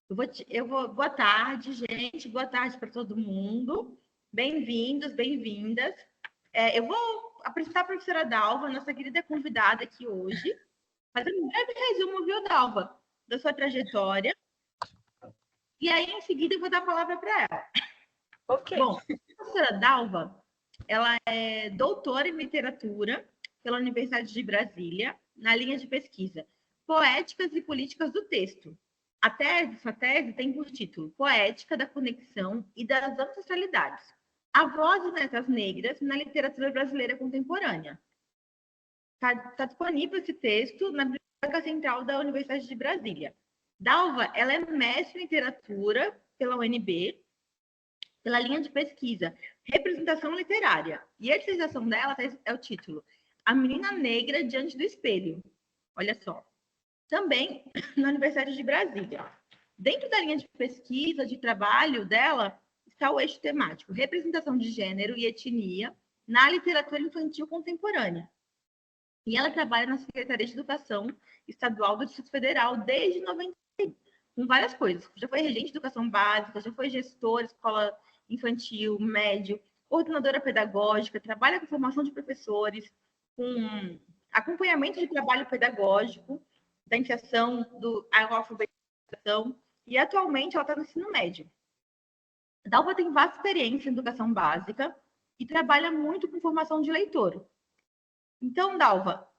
Boa tarde, gente. Boa tarde para todo mundo. Bem-vindos, bem-vindas. Eu vou apresentar a professora Dalva, nossa querida convidada aqui hoje, fazer um breve resumo, viu, Dalva, da sua trajetória. E aí, em seguida, eu vou dar a palavra para ela. Ok. Bom, a professora Dalva, ela é doutora em literatura pela Universidade de Brasília, na linha de pesquisa Poéticas e Políticas do Texto. Sua tese tem por título Poética da Conexão e das Ancestralidades. A voz das letras negras na literatura brasileira contemporânea. Está disponível esse texto na Biblioteca Central da Universidade de Brasília. Dalva, ela é mestre em literatura pela UNB, pela linha de pesquisa Representação Literária. E a especialização dela é o título A Menina Negra Diante do Espelho. Olha só. Também na Universidade de Brasília. Dentro da linha de pesquisa, de trabalho dela, está o eixo temático Representação de Gênero e Etnia na Literatura Infantil Contemporânea. E ela trabalha na Secretaria de Educação Estadual do Distrito Federal desde 95, com várias coisas. Já foi regente de educação básica, já foi gestora, escola infantil, médio, coordenadora pedagógica, trabalha com formação de professores, com acompanhamento de trabalho pedagógico, da iniciação à alfabetização, e atualmente ela está no ensino médio. A Dalva tem vasta experiência em educação básica e trabalha muito com formação de leitor. Então, Dalva,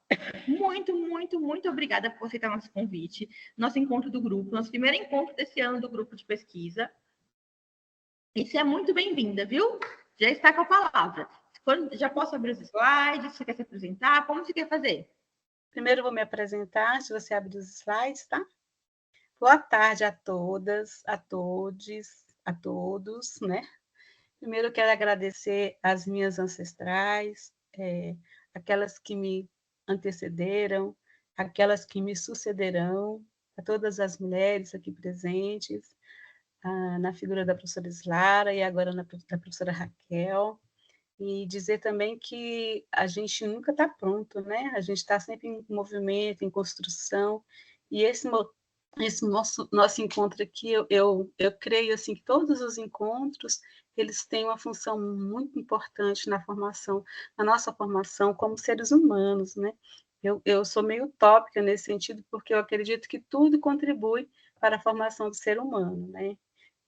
muito obrigada por aceitar nosso convite, nosso encontro do grupo, nosso primeiro encontro desse ano do grupo de pesquisa. E você é muito bem-vinda, viu? Já está com a palavra. Já posso abrir os slides? Você quer se apresentar? Como você quer fazer? Primeiro eu vou me apresentar, se você abrir os slides, tá? Boa tarde a todas, a todos, né? Primeiro eu quero agradecer às minhas ancestrais, aquelas que me antecederam, aquelas que me sucederão, a todas as mulheres aqui presentes, na figura da professora Islara e agora da professora Raquel, e dizer também que a gente nunca está pronto, né? A gente está sempre em movimento, em construção, e esse nosso encontro aqui, eu creio assim, que todos os encontros, eles têm uma função muito importante na nossa formação como seres humanos, né? Eu sou meio utópica nesse sentido, porque eu acredito que tudo contribui para a formação do ser humano, né?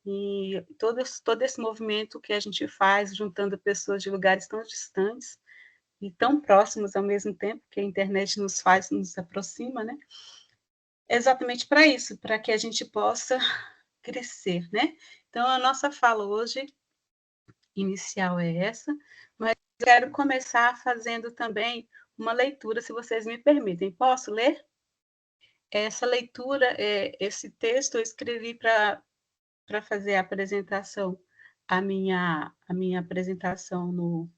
E todo esse movimento que a gente faz, juntando pessoas de lugares tão distantes e tão próximos ao mesmo tempo, que a internet nos aproxima, né? Exatamente para isso, para que a gente possa crescer, né? Então, a nossa fala hoje, inicial é essa, mas quero começar fazendo também uma leitura, se vocês me permitem. Posso ler? Essa leitura, esse texto eu escrevi para fazer a apresentação, a minha apresentação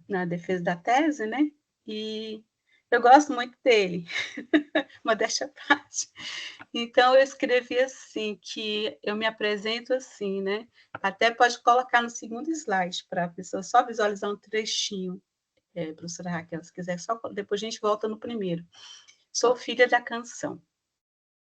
na defesa da tese, né? E eu gosto muito dele, modéstia à parte. Então, eu escrevi assim, que eu me apresento assim, né? Até pode colocar no segundo slide, para a pessoa só visualizar um trechinho, professora Raquel, se quiser, só depois a gente volta no primeiro. Sou filha da canção.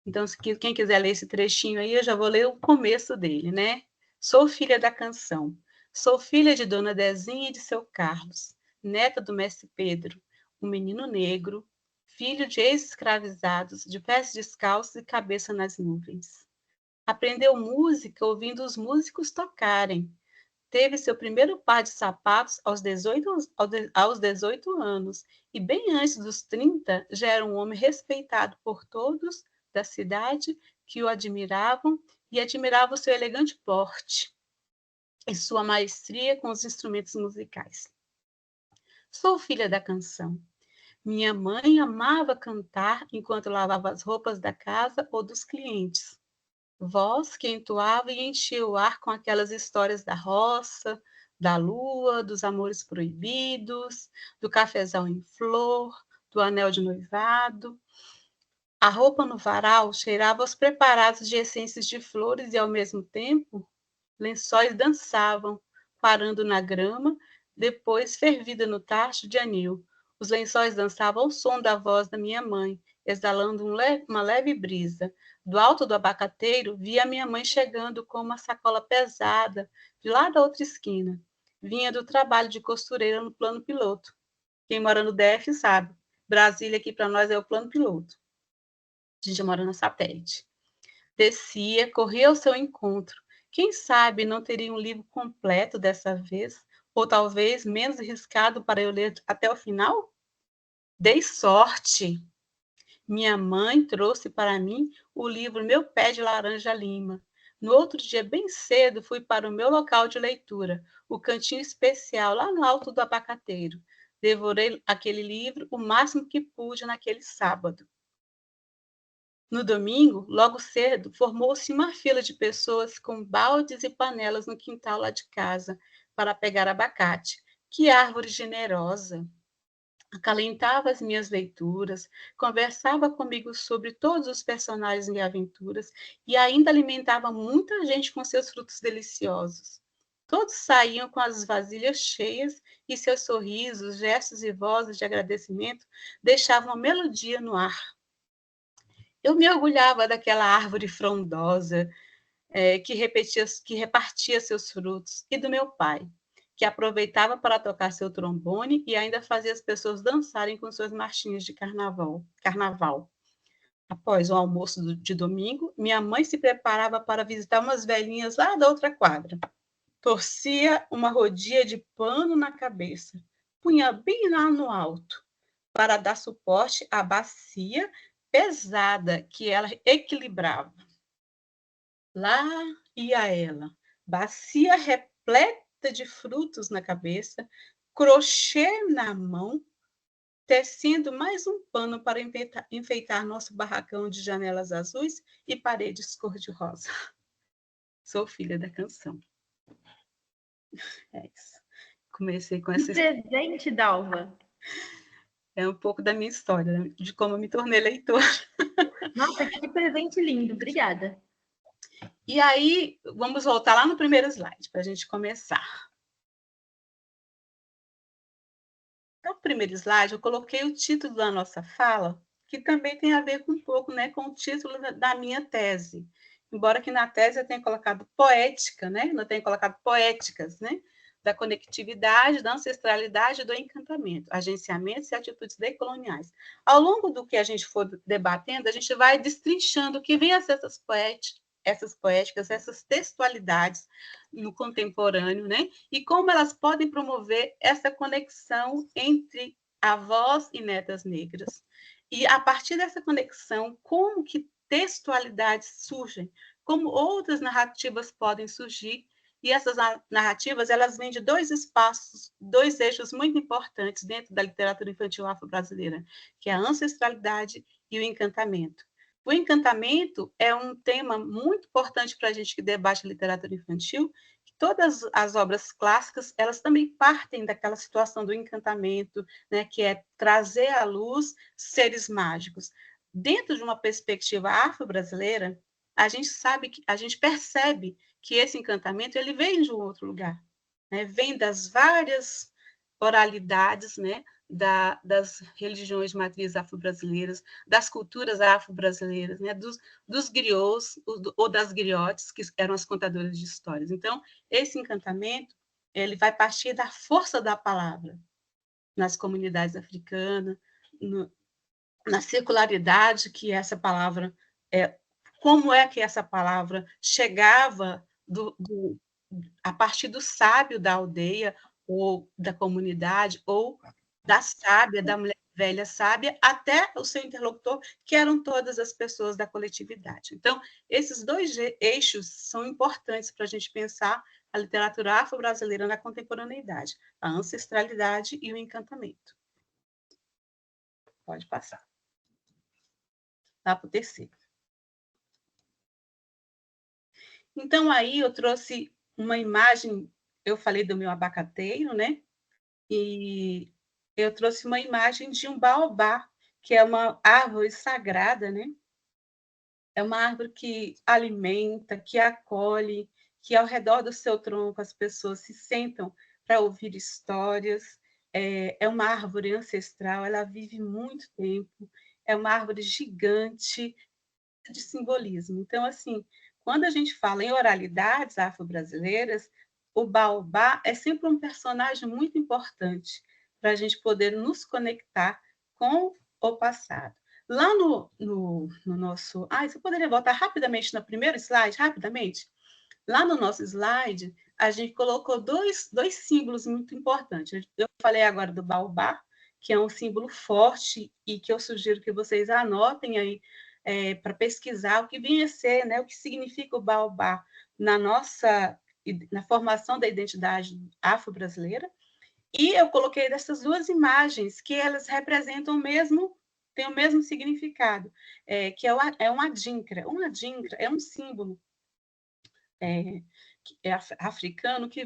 Então, quem quiser ler esse trechinho aí, eu já vou ler o começo dele, né? Sou filha da canção. Sou filha de Dona Dezinha e de seu Carlos, neta do mestre Pedro, um menino negro, filho de ex-escravizados, de pés descalços e cabeça nas nuvens. Aprendeu música ouvindo os músicos tocarem. Teve seu primeiro par de sapatos aos 18 anos, e bem antes dos 30 já era um homem respeitado por todos da cidade que o admiravam e admiravam seu elegante porte e sua maestria com os instrumentos musicais. Sou filha da canção. Minha mãe amava cantar enquanto lavava as roupas da casa ou dos clientes. Voz que entoava e enchia o ar com aquelas histórias da roça, da lua, dos amores proibidos, do cafezal em flor, do anel de noivado. A roupa no varal cheirava aos preparados de essências de flores e, ao mesmo tempo, lençóis dançavam, parando na grama, depois fervida no tacho de anil. Os lençóis dançavam ao som da voz da minha mãe, exalando uma leve brisa. Do alto do abacateiro, via minha mãe chegando com uma sacola pesada, de lá da outra esquina. Vinha do trabalho de costureira no plano piloto. Quem mora no DF sabe. Brasília aqui para nós é o plano piloto. A gente mora no satélite. Descia, corria ao seu encontro. Quem sabe não teria um livro completo dessa vez? Ou talvez menos arriscado para eu ler até o final? Dei sorte. Minha mãe trouxe para mim o livro Meu Pé de Laranja Lima. No outro dia, bem cedo, fui para o meu local de leitura, o cantinho especial, lá no alto do abacateiro. Devorei aquele livro o máximo que pude naquele sábado. No domingo, logo cedo, formou-se uma fila de pessoas com baldes e panelas no quintal lá de casa para pegar abacate. Que árvore generosa! Acalentava as minhas leituras, conversava comigo sobre todos os personagens e aventuras e ainda alimentava muita gente com seus frutos deliciosos. Todos saíam com as vasilhas cheias e seus sorrisos, gestos e vozes de agradecimento deixavam uma melodia no ar. Eu me orgulhava daquela árvore frondosa que repartia seus frutos, e do meu pai, que aproveitava para tocar seu trombone e ainda fazia as pessoas dançarem com suas marchinhas de carnaval. Após o almoço de domingo, minha mãe se preparava para visitar umas velhinhas lá da outra quadra. Torcia uma rodinha de pano na cabeça, punha bem lá no alto, para dar suporte à bacia pesada que ela equilibrava. Lá ia ela, bacia repleta de frutos na cabeça, crochê na mão, tecendo mais um pano para enfeitar nosso barracão de janelas azuis e paredes cor-de-rosa. Sou filha da canção. É isso. Comecei com essa história. Presente, Dalva. É um pouco da minha história, de como eu me tornei leitora. Nossa, que presente lindo. Obrigada. E aí, vamos voltar lá no primeiro slide, para a gente começar. No primeiro slide, eu coloquei o título da nossa fala, que também tem a ver com um pouco, né, com o título da minha tese. Embora que na tese eu tenha colocado poética, né? Não tenha colocado poéticas, né? Da conectividade, da ancestralidade e do encantamento, agenciamentos e atitudes decoloniais. Ao longo do que a gente for debatendo, a gente vai destrinchando o que vem a ser essas poéticas, essas textualidades no contemporâneo, né? E como elas podem promover essa conexão entre avós e netas negras. E a partir dessa conexão, como que textualidades surgem, como outras narrativas podem surgir, e essas narrativas elas vêm de dois espaços, dois eixos muito importantes dentro da literatura infantil afro-brasileira, que é a ancestralidade e o encantamento. O encantamento é um tema muito importante para a gente que debate a literatura infantil. Todas as obras clássicas, elas também partem daquela situação do encantamento, né, que é trazer à luz seres mágicos. Dentro de uma perspectiva afro-brasileira, a gente percebe que esse encantamento ele vem de um outro lugar, né? Vem das várias oralidades, né? Das religiões de matriz afro-brasileiras, das culturas afro-brasileiras, né? dos griots ou das griotes, que eram as contadoras de histórias. Então, esse encantamento ele vai partir da força da palavra nas comunidades africanas, na circularidade que essa palavra como é que essa palavra chegava a partir do sábio da aldeia ou da comunidade ou da sábia, da mulher velha sábia, até o seu interlocutor, que eram todas as pessoas da coletividade. Então, esses dois eixos são importantes para a gente pensar a literatura afro-brasileira na contemporaneidade, a ancestralidade e o encantamento. Pode passar. Lá para o terceiro. Então, aí eu trouxe uma imagem, eu falei do meu abacateiro, né? E eu trouxe uma imagem de um baobá, que é uma árvore sagrada, né? É uma árvore que alimenta, que acolhe, que ao redor do seu tronco as pessoas se sentam para ouvir histórias, é uma árvore ancestral, ela vive muito tempo, é uma árvore gigante de simbolismo. Então, assim, quando a gente fala em oralidades afro-brasileiras, o baobá é sempre um personagem muito importante para a gente poder nos conectar com o passado. Lá no nosso... você poderia voltar rapidamente no primeiro slide, rapidamente? Lá no nosso slide, a gente colocou dois símbolos muito importantes. Eu falei agora do baobá, que é um símbolo forte e que eu sugiro que vocês anotem aí para pesquisar o que vinha a ser, né, o que significa o baobá na formação da identidade afro-brasileira. E eu coloquei dessas duas imagens que elas representam têm o mesmo significado, que é um adinkra. Um adinkra é um símbolo africano que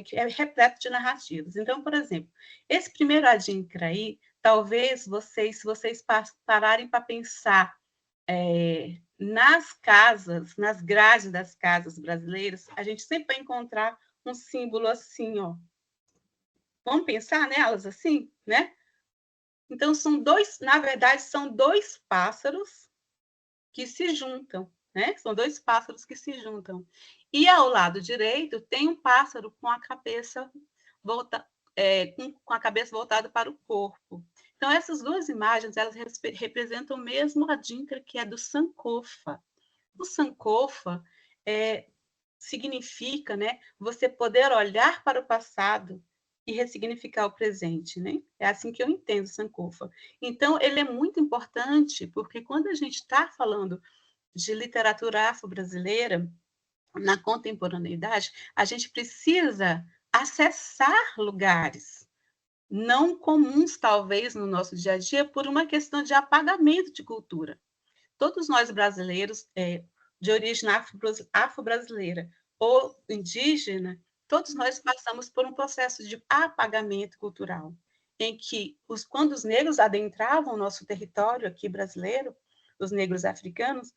que é repleto de narrativas. Então, por exemplo, esse primeiro adinkra aí, talvez se vocês pararem para pensar nas casas, nas grades das casas brasileiras, a gente sempre vai encontrar um símbolo assim, ó. Vamos pensar nelas assim, né? Então, na verdade, são dois pássaros que se juntam, né? São dois pássaros que se juntam. E ao lado direito tem um pássaro com a cabeça com a cabeça voltada para o corpo. Então, essas duas imagens, elas representam o mesmo adinkra, que é do Sankofa. O Sankofa significa, né, você poder olhar para o passado e ressignificar o presente, né? É assim que eu entendo Sankofa. Então, ele é muito importante, porque quando a gente está falando de literatura afro-brasileira, na contemporaneidade, a gente precisa acessar lugares não comuns, talvez, no nosso dia a dia, por uma questão de apagamento de cultura. Todos nós brasileiros, de origem afro-brasileira ou indígena, todos nós passamos por um processo de apagamento cultural, em que, quando os negros adentravam o nosso território aqui brasileiro, os negros africanos,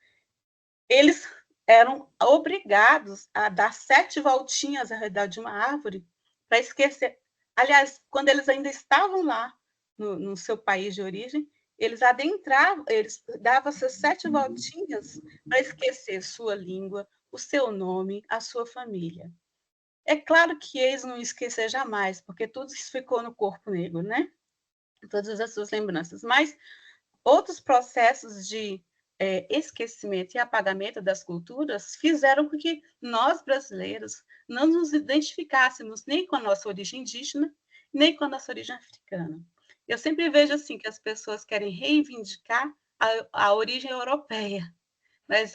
eles eram obrigados a dar 7 voltinhas ao redor de uma árvore para esquecer. Aliás, quando eles ainda estavam lá no seu país de origem, eles adentravam, eles davam essas 7 voltinhas para esquecer sua língua, o seu nome, a sua família. É claro que eles não esquecer jamais, porque tudo isso ficou no corpo negro, né? Todas as suas lembranças. Mas outros processos de esquecimento e apagamento das culturas fizeram com que nós, brasileiros, não nos identificássemos nem com a nossa origem indígena, nem com a nossa origem africana. Eu sempre vejo assim que as pessoas querem reivindicar a origem europeia, mas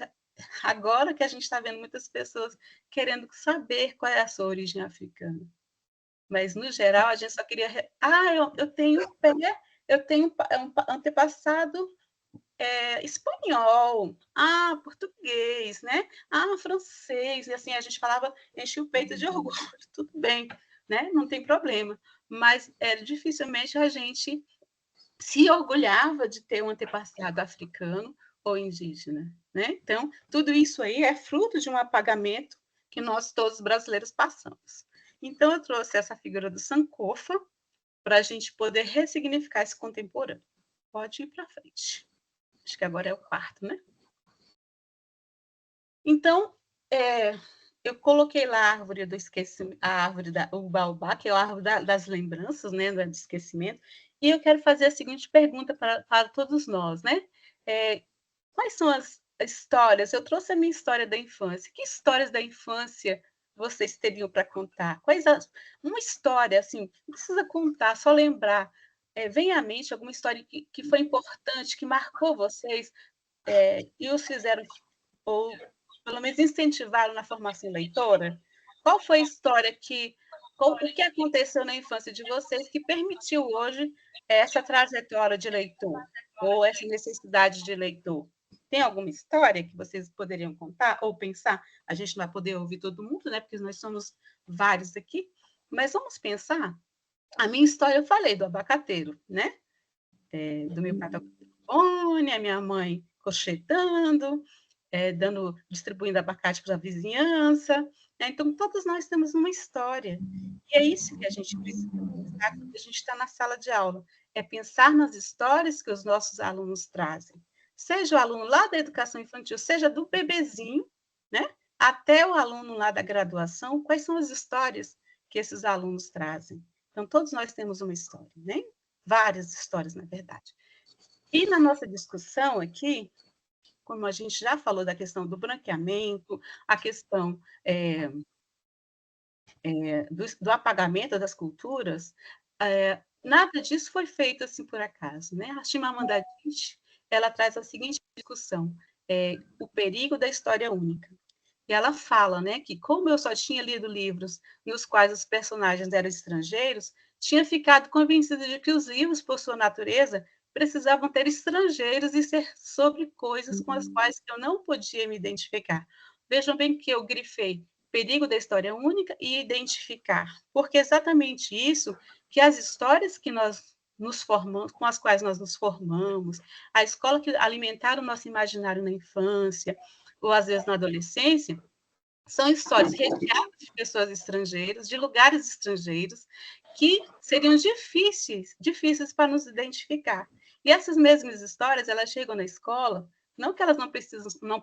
agora que a gente está vendo muitas pessoas querendo saber qual é a sua origem africana. Mas, no geral, a gente só queria... eu tenho pé, eu tenho um antepassado espanhol, português, né? Francês, e assim a gente falava, enchia o peito de orgulho, tudo bem, né? Não tem problema. Mas dificilmente a gente se orgulhava de ter um antepassado africano ou indígena, né? Então, tudo isso aí é fruto de um apagamento que nós todos brasileiros passamos. Então, eu trouxe essa figura do Sankofa para a gente poder ressignificar esse contemporâneo. Pode ir para frente. Acho que agora é o quarto, né? Então, eu coloquei lá a árvore do esquecimento, o baobá, que é a árvore das lembranças, né, do esquecimento, e eu quero fazer a seguinte pergunta para todos nós, né? Quais são as histórias? Eu trouxe a minha história da infância. Que histórias da infância vocês teriam para contar? Uma história, assim, não precisa contar, só lembrar. Vem à mente alguma história que foi importante, que marcou vocês, e os fizeram, ou pelo menos incentivaram na formação leitora? Qual foi a história o que aconteceu na infância de vocês que permitiu hoje essa trajetória de leitor, ou essa necessidade de leitor? Tem alguma história que vocês poderiam contar ou pensar? A gente não vai poder ouvir todo mundo, né? Porque nós somos vários aqui, mas vamos pensar. A minha história eu falei do abacateiro, né? Do meu pai a minha mãe crochetando, distribuindo abacate para a vizinhança. Então, todos nós temos uma história. E é isso que a gente precisa pensar quando a gente está na sala de aula, é pensar nas histórias que os nossos alunos trazem. Seja o aluno lá da educação infantil, seja do bebezinho, né, até o aluno lá da graduação, quais são as histórias que esses alunos trazem. Então, todos nós temos uma história, né? Várias histórias, na verdade. E na nossa discussão aqui, como a gente já falou da questão do branqueamento, a questão do apagamento das culturas, nada disso foi feito assim por acaso, né? A Chimamanda Adichie, ela traz a seguinte discussão, o perigo da história única. E ela fala, né, que como eu só tinha lido livros nos quais os personagens eram estrangeiros, tinha ficado convencida de que os livros, por sua natureza, precisavam ter estrangeiros e ser sobre coisas com as quais eu não podia me identificar. Vejam bem que eu grifei perigo da história única e identificar, porque é exatamente isso que as histórias que nós nos formamos, com as quais nós nos formamos, a escola que alimentaram o nosso imaginário na infância, ou às vezes na adolescência, são histórias recheadas de pessoas estrangeiras, de lugares estrangeiros, que seriam difíceis para nos identificar. E essas mesmas histórias, elas chegam na escola, não que elas não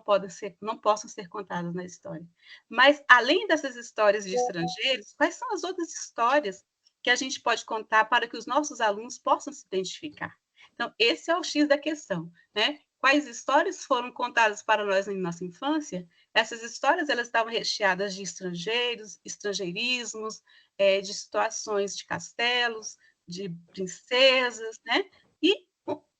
possam ser contadas na história, mas além dessas histórias de estrangeiros, quais são as outras histórias que a gente pode contar para que os nossos alunos possam se identificar? Então, esse é o X da questão, né? Quais histórias foram contadas para nós em nossa infância? Essas histórias elas estavam recheadas de estrangeiros, estrangeirismos, de situações de castelos, de princesas, né? E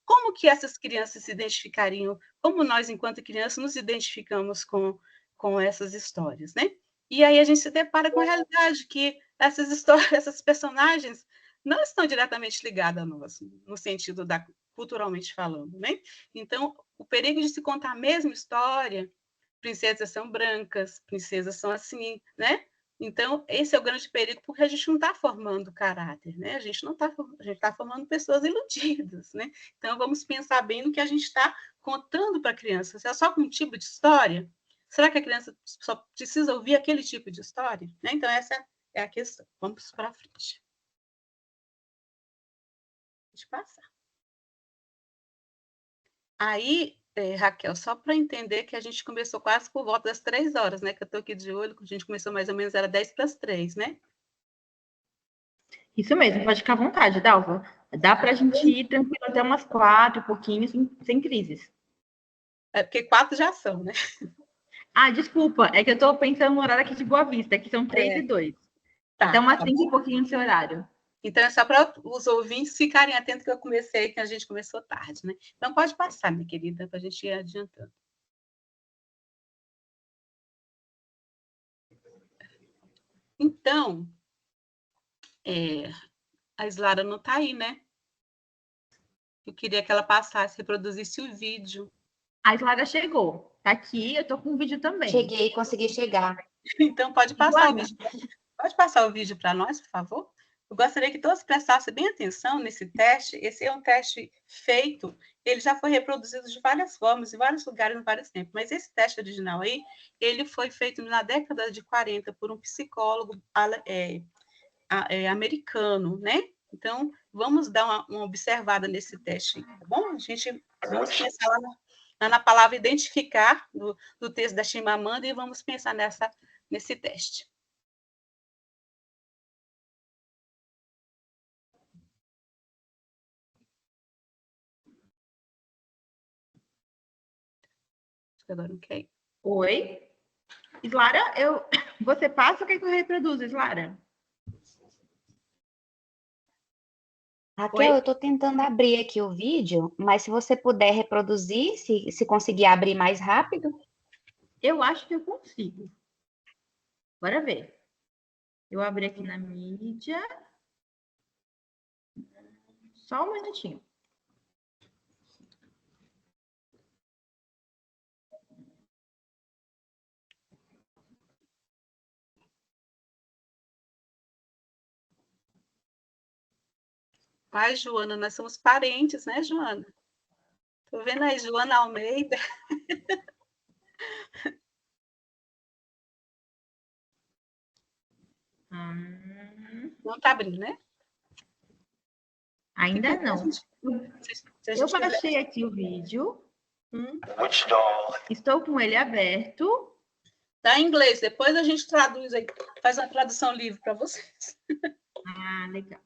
como que essas crianças se identificariam? Como nós, enquanto crianças, nos identificamos com essas histórias, né? E aí a gente se depara com a realidade que essas histórias, essas personagens não estão diretamente ligadas a nós, no sentido da culturalmente falando, né? Então, o perigo de se contar a mesma história, princesas são brancas, princesas são assim, né? Então, esse é o grande perigo, porque a gente não está formando caráter, né? A gente não está, a gente está formando pessoas iludidas, né? Então, vamos pensar bem no que a gente está contando para a criança. Se é só com um tipo de história, será que a criança só precisa ouvir aquele tipo de história? Né? Então, essa é a questão. Vamos para frente. Deixa eu passar. Aí, Raquel, só para entender que a gente começou quase por volta das 3 horas, né? Que eu estou aqui de olho, a gente começou mais ou menos, era 10 para as 3, né? Isso mesmo, pode ficar à vontade, Dalva. Dá para a gente ir tranquilo até umas 4, pouquinho, sem crises. É porque 4 já são, né? Ah, desculpa, é que eu estou pensando no horário aqui de Boa Vista, que são 3 e 2. Então, umas 5 e pouquinho no seu horário. Então, é só para os ouvintes ficarem atentos que eu comecei, que a gente começou tarde, né? Então, pode passar, minha querida, para a gente ir adiantando. Então, a Islara não está aí, né? Eu queria que ela passasse, reproduzisse o vídeo. A Islara chegou. Tá aqui, eu tô com o vídeo também. Cheguei, consegui chegar. Então, pode passar o vídeo. Pode passar o vídeo para nós, por favor? Eu gostaria que todos prestassem bem atenção nesse teste. Esse é um teste feito, ele já foi reproduzido de várias formas, em vários lugares, em vários tempos. Mas esse teste original aí, ele foi feito na década de 40 por um psicólogo americano, né? Então, vamos dar uma observada nesse teste, tá bom? Vamos pensar lá na palavra identificar do texto da Chimamanda e vamos pensar nesse teste. Agora não quer ir. Oi? Islara, você passa ou quer que eu reproduza, Islara? Raquel, Oi? eu estou tentando abrir aqui o vídeo, mas se você puder reproduzir, se conseguir abrir mais rápido. Eu acho que eu consigo. Bora ver. Eu abri aqui na mídia. Só um minutinho. Ai, Joana, nós somos parentes, né, Joana? Estou vendo aí, Joana Almeida. Não está abrindo, né? Ainda não. Eu baixei aqui o vídeo. Estou com ele aberto. Está em inglês. Depois a gente traduz aí. Faz uma tradução livre para vocês. Ah, legal.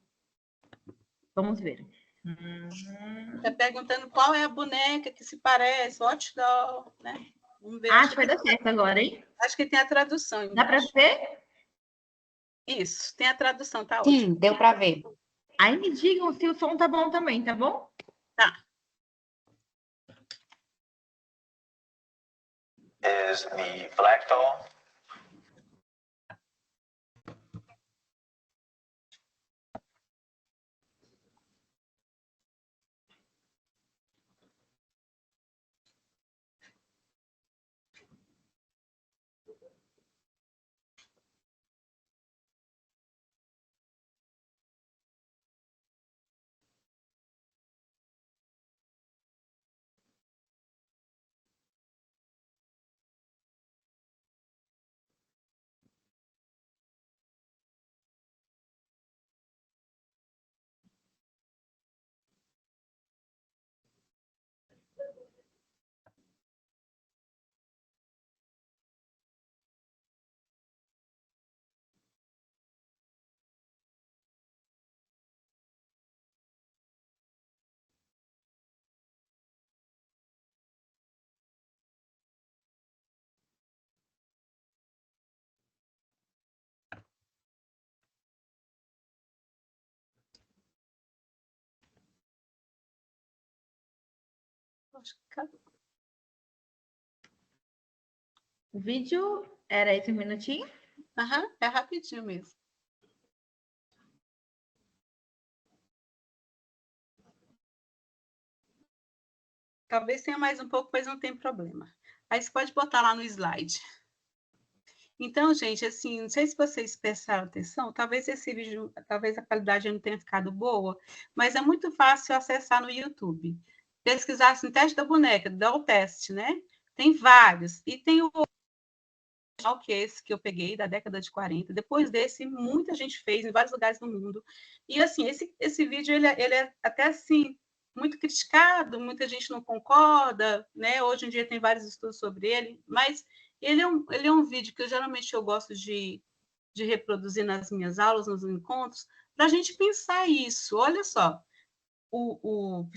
Vamos ver. Está perguntando qual é a boneca que se parece. Watch doll, né? Vamos ver. Acho que vai dar certo agora, hein? Acho que tem a tradução embaixo. Dá para ver? Isso, tem a tradução, tá ótimo. Sim, deu para ver. Aí me digam se o som tá bom também, tá bom? Tá. Is the black doll. O vídeo era esse minutinho? Aham, é rapidinho mesmo. Talvez tenha mais um pouco, mas não tem problema. Aí você pode botar lá no slide. Então, gente, assim, não sei se vocês prestaram atenção, talvez esse vídeo, talvez a qualidade não tenha ficado boa, mas é muito fácil acessar no YouTube. Pesquisar assim, teste da boneca, dá o teste, né? Tem vários. E tem o que é esse que eu peguei da década de 40. Depois desse, muita gente fez em vários lugares do mundo. E, assim, esse vídeo, ele é até, assim, muito criticado, muita gente não concorda, né? Hoje em dia tem vários estudos sobre ele, mas ele é um vídeo que geralmente eu gosto de reproduzir nas minhas aulas, nos encontros, para a gente pensar isso. Olha só, o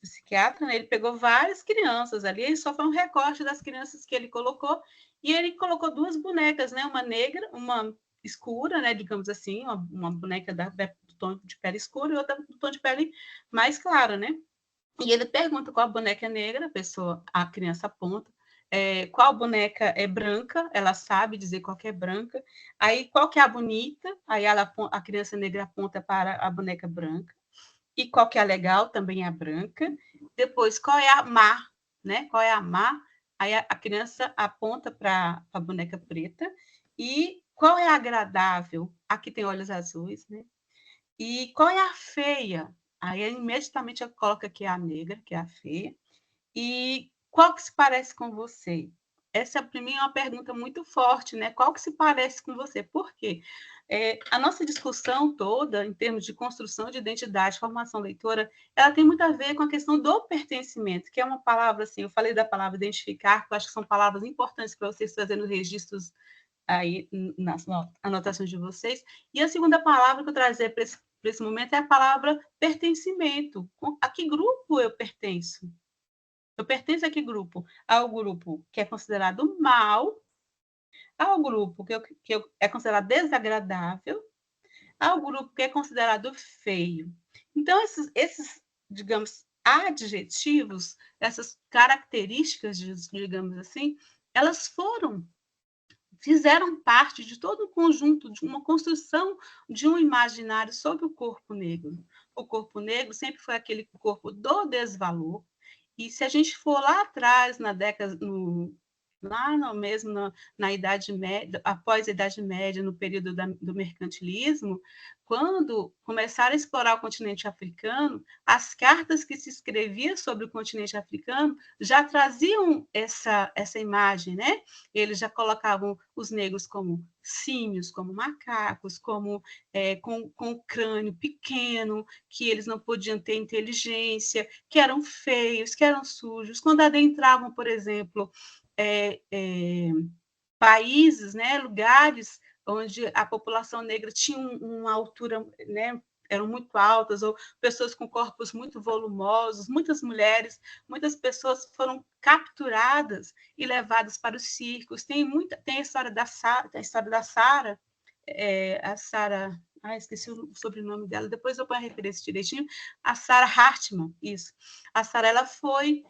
psiquiatra, né, ele pegou várias crianças ali, ele só foi um recorte das crianças que ele colocou, e ele colocou duas bonecas, né, uma negra, uma escura, né, digamos assim, uma boneca do tom de pele escura e outra do tom de pele mais claro, né? E ele pergunta qual boneca é negra, a criança aponta, qual boneca é branca, ela sabe dizer qual que é branca, aí qual que é a bonita, aí a criança negra aponta para a boneca branca, e qual que é a legal, também é a branca, depois qual é a má, né? Qual é a má, aí a criança aponta para a boneca preta, e qual é a agradável, aqui tem olhos azuis, né? E qual é a feia? Aí, imediatamente, eu coloco aqui a negra, que é a feia. E qual que se parece com você? Essa, para mim, é uma pergunta muito forte, né? Qual que se parece com você? Por quê? A nossa discussão toda, em termos de construção de identidade, formação leitora, ela tem muito a ver com a questão do pertencimento, que é uma palavra, assim, eu falei da palavra identificar, que eu acho que são palavras importantes para vocês fazerem registros aí nas anotações de vocês. E a segunda palavra que eu trazer para esse momento é a palavra pertencimento. A que grupo eu pertenço? Eu pertenço a que grupo? Ao grupo que é considerado mal, ao grupo que é considerado desagradável, ao grupo que é considerado feio. Então, esses digamos, adjetivos, essas características, digamos assim, elas fizeram parte de todo um conjunto, de uma construção de um imaginário sobre o corpo negro. O corpo negro sempre foi aquele corpo do desvalor, e se a gente for lá atrás, lá na Idade Média, após a Idade Média, no período do mercantilismo, quando começaram a explorar o continente africano, as cartas que se escreviam sobre o continente africano já traziam essa imagem, né? Eles já colocavam os negros como símios, como macacos, como com o crânio pequeno, que eles não podiam ter inteligência, que eram feios, que eram sujos. Quando adentravam, por exemplo, países, né, lugares onde a população negra tinha uma altura, né, eram muito altas, ou pessoas com corpos muito volumosos, muitas mulheres, muitas pessoas foram capturadas e levadas para os circos. Tem a história da Sara, a Sara, esqueci o sobrenome dela, depois eu ponho a referência direitinho, a Sarah Hartman, isso. A Sara, ela foi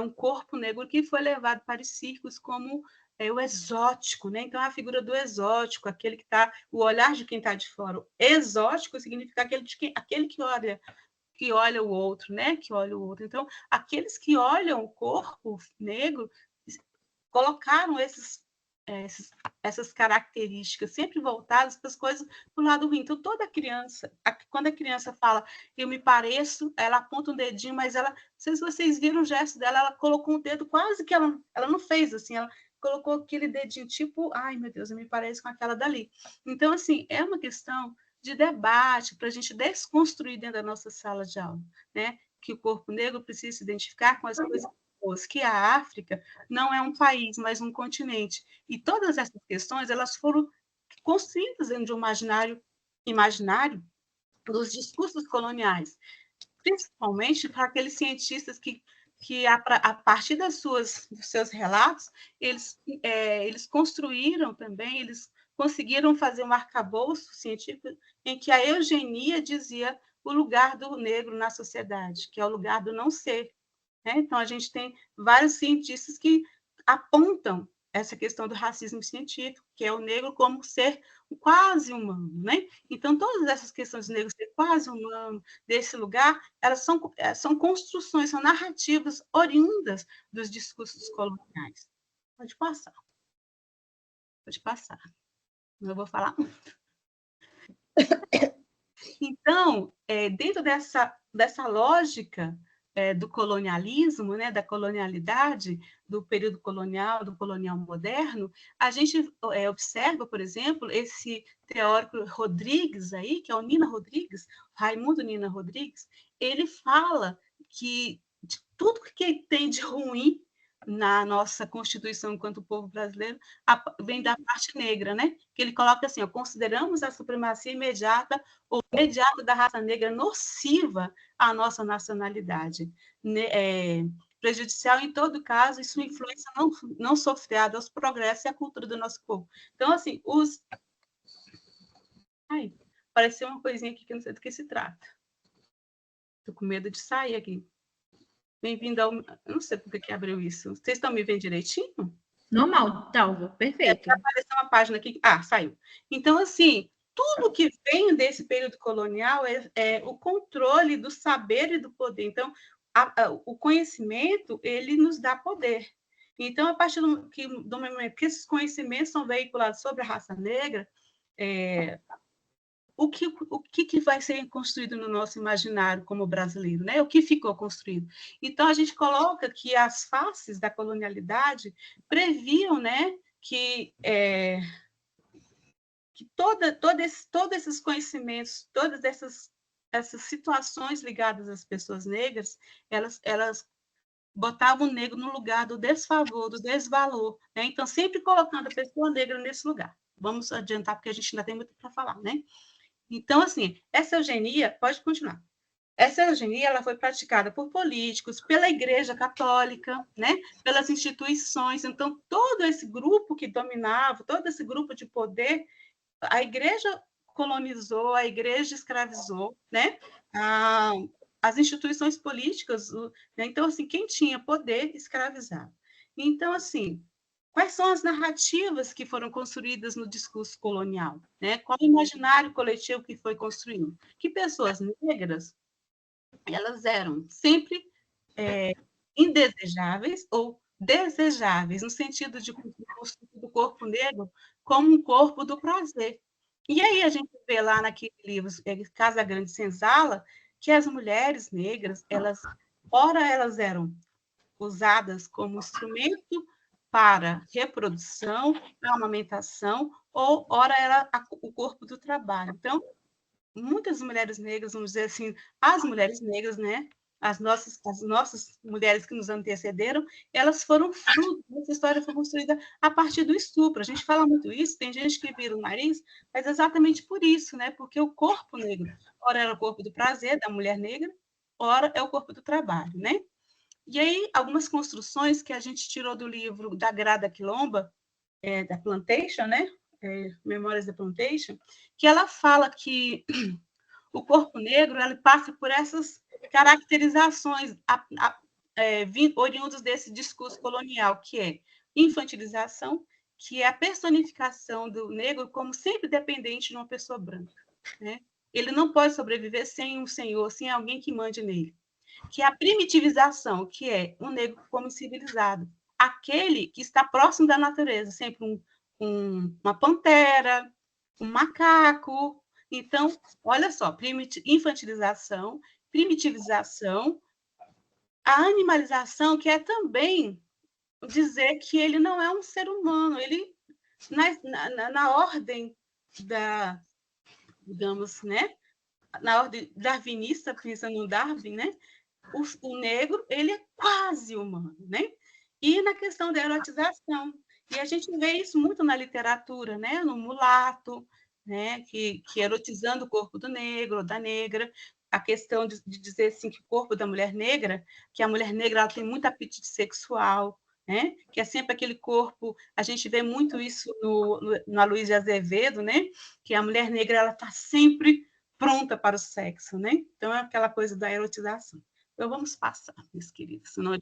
um corpo negro que foi levado para os circos como o exótico, né? Então, a figura do exótico, aquele que está, o olhar de quem está de fora. O exótico significa aquele que olha o outro, né? Que olha o outro. Então, aqueles que olham o corpo negro colocaram essas características sempre voltadas para as coisas do lado ruim. Então, toda criança, quando a criança fala, eu me pareço, ela aponta um dedinho, mas ela, não sei se vocês viram o gesto dela, ela colocou um dedo quase que ela não fez assim, ela colocou aquele dedinho tipo, ai meu Deus, eu me pareço com aquela dali. Então, assim, é uma questão de debate para a gente desconstruir dentro da nossa sala de aula, né? Que o corpo negro precisa se identificar com as coisas boas, que a África não é um país, mas um continente. E todas essas questões elas foram construídas dentro de um imaginário dos discursos coloniais, principalmente para aqueles cientistas que a partir dos seus relatos, eles construíram também, eles conseguiram fazer um arcabouço científico em que a eugenia dizia o lugar do negro na sociedade, que é o lugar do não ser. Né? Então, a gente tem vários cientistas que apontam essa questão do racismo científico, que é o negro como ser quase humano. Né? Então, todas essas questões do negro ser quase humano, desse lugar, elas são construções, são narrativas oriundas dos discursos coloniais. Pode passar. Pode passar. Não vou falar muito. Então, dentro dessa lógica do colonialismo, né, da colonialidade, do período colonial, do colonial moderno, a gente observa, por exemplo, esse teórico Rodrigues aí, que é o Raimundo Nina Rodrigues, ele fala que de tudo que tem de ruim na nossa Constituição enquanto povo brasileiro vem da parte negra, né? Que ele coloca assim, consideramos a supremacia imediata ou imediata da raça negra nociva à nossa nacionalidade, prejudicial em todo caso, e sua influência não sofreada aos progressos e à cultura do nosso povo. Então, assim, apareceu uma coisinha aqui que eu não sei do que se trata. Estou com medo de sair aqui. Bem-vindo ao... Eu não sei por que abriu isso. Vocês estão me vendo direitinho? Normal, Dalva, perfeito. Apareceu uma página aqui. Saiu. Então, assim, tudo que vem desse período colonial é o controle do saber e do poder. Então, o conhecimento, ele nos dá poder. Então, a partir do momento que esses conhecimentos são veiculados sobre a raça negra, o que vai ser construído no nosso imaginário como brasileiro, né? O que ficou construído? Então, a gente coloca que as faces da colonialidade previam, né, que todos esses conhecimentos, todas essas situações ligadas às pessoas negras, elas botavam o negro no lugar do desfavor, do desvalor, né? Então, sempre colocando a pessoa negra nesse lugar. Vamos adiantar, porque a gente ainda tem muito para falar, né? Então, assim, essa eugenia, pode continuar. Essa eugenia ela foi praticada por políticos, pela Igreja Católica, né? Pelas instituições. Então, todo esse grupo que dominava, todo esse grupo de poder, a Igreja colonizou, a Igreja escravizou, né? As instituições políticas. Né? Então, assim, quem tinha poder escravizava. Então, assim, quais são as narrativas que foram construídas no discurso colonial? Né? Qual o imaginário coletivo que foi construído? Que pessoas negras elas eram sempre indesejáveis ou desejáveis, no sentido de do corpo negro como um corpo do prazer. E aí a gente vê lá naquele livro, Casa Grande Senzala, que as mulheres negras, ora elas eram usadas como instrumento para reprodução, amamentação, ou ora era o corpo do trabalho. Então, muitas mulheres negras, vamos dizer assim, as mulheres negras, né? As nossas mulheres que nos antecederam, elas foram fruto, essa história foi construída a partir do estupro. A gente fala muito isso, tem gente que vira o nariz, mas exatamente por isso, né? Porque o corpo negro, ora era o corpo do prazer da mulher negra, ora é o corpo do trabalho, né? E aí, algumas construções que a gente tirou do livro da Grada Quilomba, da Plantation, né? Memórias da Plantation, que ela fala que o corpo negro ele passa por essas caracterizações oriundos desse discurso colonial, que é infantilização, que é a personificação do negro como sempre dependente de uma pessoa branca, né? Ele não pode sobreviver sem um senhor, sem alguém que mande nele. Que é a primitivização, que é o negro como civilizado, aquele que está próximo da natureza, sempre uma pantera, um macaco. Então, olha só, infantilização, primitivização, a animalização, que é também dizer que ele não é um ser humano, ele, na ordem da, digamos, né, na ordem darwinista, pensando no Darwin, né, o negro ele é quase humano, né? E na questão da erotização, e a gente vê isso muito na literatura, né? No Mulato, né? Que erotizando o corpo do negro, da negra, a questão de dizer assim que o corpo da mulher negra, que a mulher negra ela tem muito apetite sexual, né? Que é sempre aquele corpo, a gente vê muito isso na Luiz de Azevedo, né? Que a mulher negra ela está sempre pronta para o sexo, né? Então é aquela coisa da erotização. Então, vamos passar, meus queridos, senão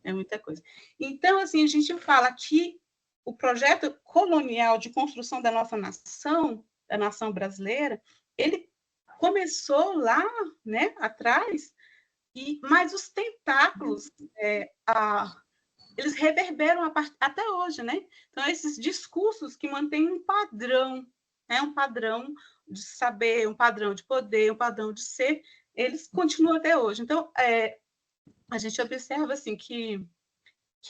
é muita coisa. Então, assim, a gente fala que o projeto colonial de construção da nossa nação, da nação brasileira, ele começou lá, né, atrás, mas os tentáculos, eles reverberam até hoje, né? Então, esses discursos que mantêm um padrão, né, um padrão de saber, um padrão de poder, um padrão de ser, eles continuam até hoje. Então, a gente observa assim que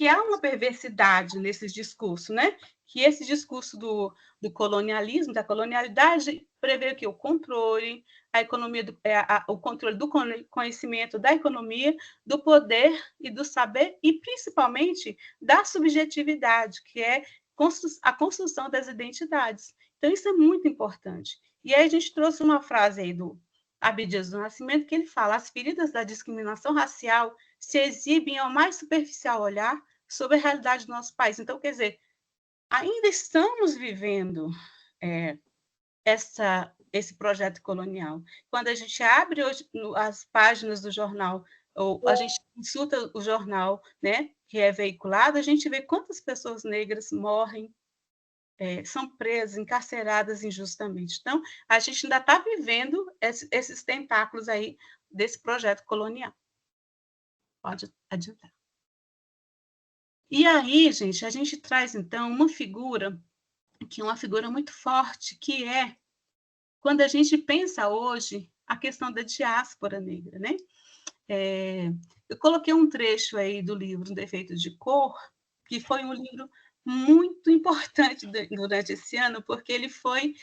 há uma perversidade nesses discursos, né? Que esse discurso do colonialismo, da colonialidade, prevê que o controle, a economia, o controle do conhecimento, da economia, do poder e do saber, e principalmente da subjetividade, que é a construção das identidades. Então, isso é muito importante. E aí a gente trouxe uma frase aí do Abdias do Nascimento, que ele fala: as feridas da discriminação racial se exibem ao mais superficial olhar sobre a realidade do nosso país. Então, quer dizer, ainda estamos vivendo esse projeto colonial. Quando a gente abre hoje as páginas do jornal, ou a gente consulta o jornal, né, que é veiculado, a gente vê quantas pessoas negras morrem, são presas, encarceradas injustamente. Então, a gente ainda está vivendo esses tentáculos aí desse projeto colonial. Pode adiantar. E aí, gente, a gente traz, então, uma figura, que é uma figura muito forte, que é, quando a gente pensa hoje, a questão da diáspora negra, né? Eu coloquei um trecho aí do livro Defeitos de Cor, que foi um livro muito importante durante esse ano, porque ele foi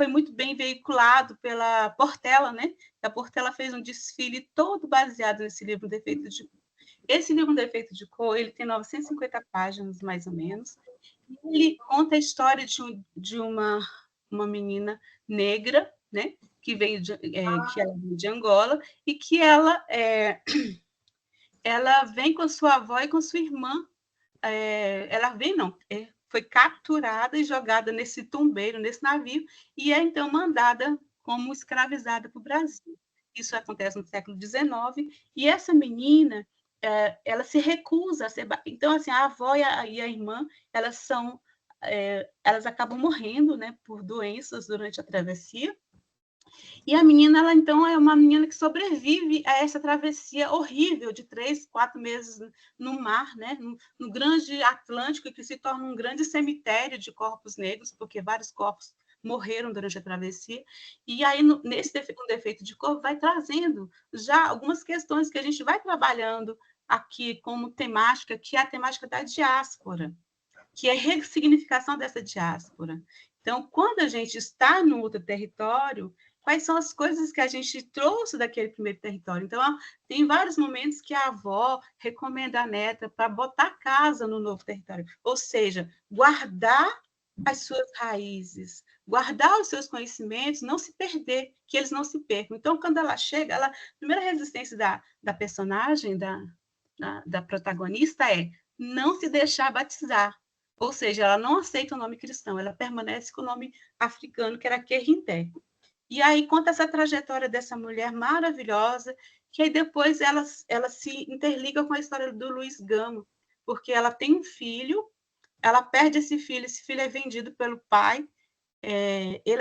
muito bem veiculado pela Portela, né? A Portela fez um desfile todo baseado nesse livro Defeitos de Cor. Esse livro Defeito de Cor, ele tem 950 páginas, mais ou menos. Ele conta a história de uma menina negra, né? Que veio que ela veio de Angola, e que ela vem com sua avó e com sua irmã. Foi capturada e jogada nesse tombeiro, nesse navio, e é então mandada como escravizada para o Brasil. Isso acontece no século XIX, e essa menina, ela se recusa a ser... Então, assim, a avó e a irmã, elas acabam morrendo, né, por doenças durante a travessia, E a menina, ela então é uma menina que sobrevive a essa travessia horrível de 3, 4 meses no mar, né? No grande Atlântico, que se torna um grande cemitério de corpos negros, porque vários corpos morreram durante a travessia. E aí, nesse defeito de corpo, vai trazendo já algumas questões que a gente vai trabalhando aqui como temática, que é a temática da diáspora, que é a ressignificação dessa diáspora. Então, quando a gente está no outro território, quais são as coisas que a gente trouxe daquele primeiro território? Então, tem vários momentos que a avó recomenda a neta para botar casa no novo território, ou seja, guardar as suas raízes, guardar os seus conhecimentos, não se perder, que eles não se percam. Então, quando ela chega, a primeira resistência da personagem, da protagonista, é não se deixar batizar. Ou seja, ela não aceita o nome cristão, ela permanece com o nome africano, que era Querrinté. E aí conta essa trajetória dessa mulher maravilhosa, que aí depois ela se interliga com a história do Luiz Gama, porque ela tem um filho, ela perde esse filho é vendido pelo pai,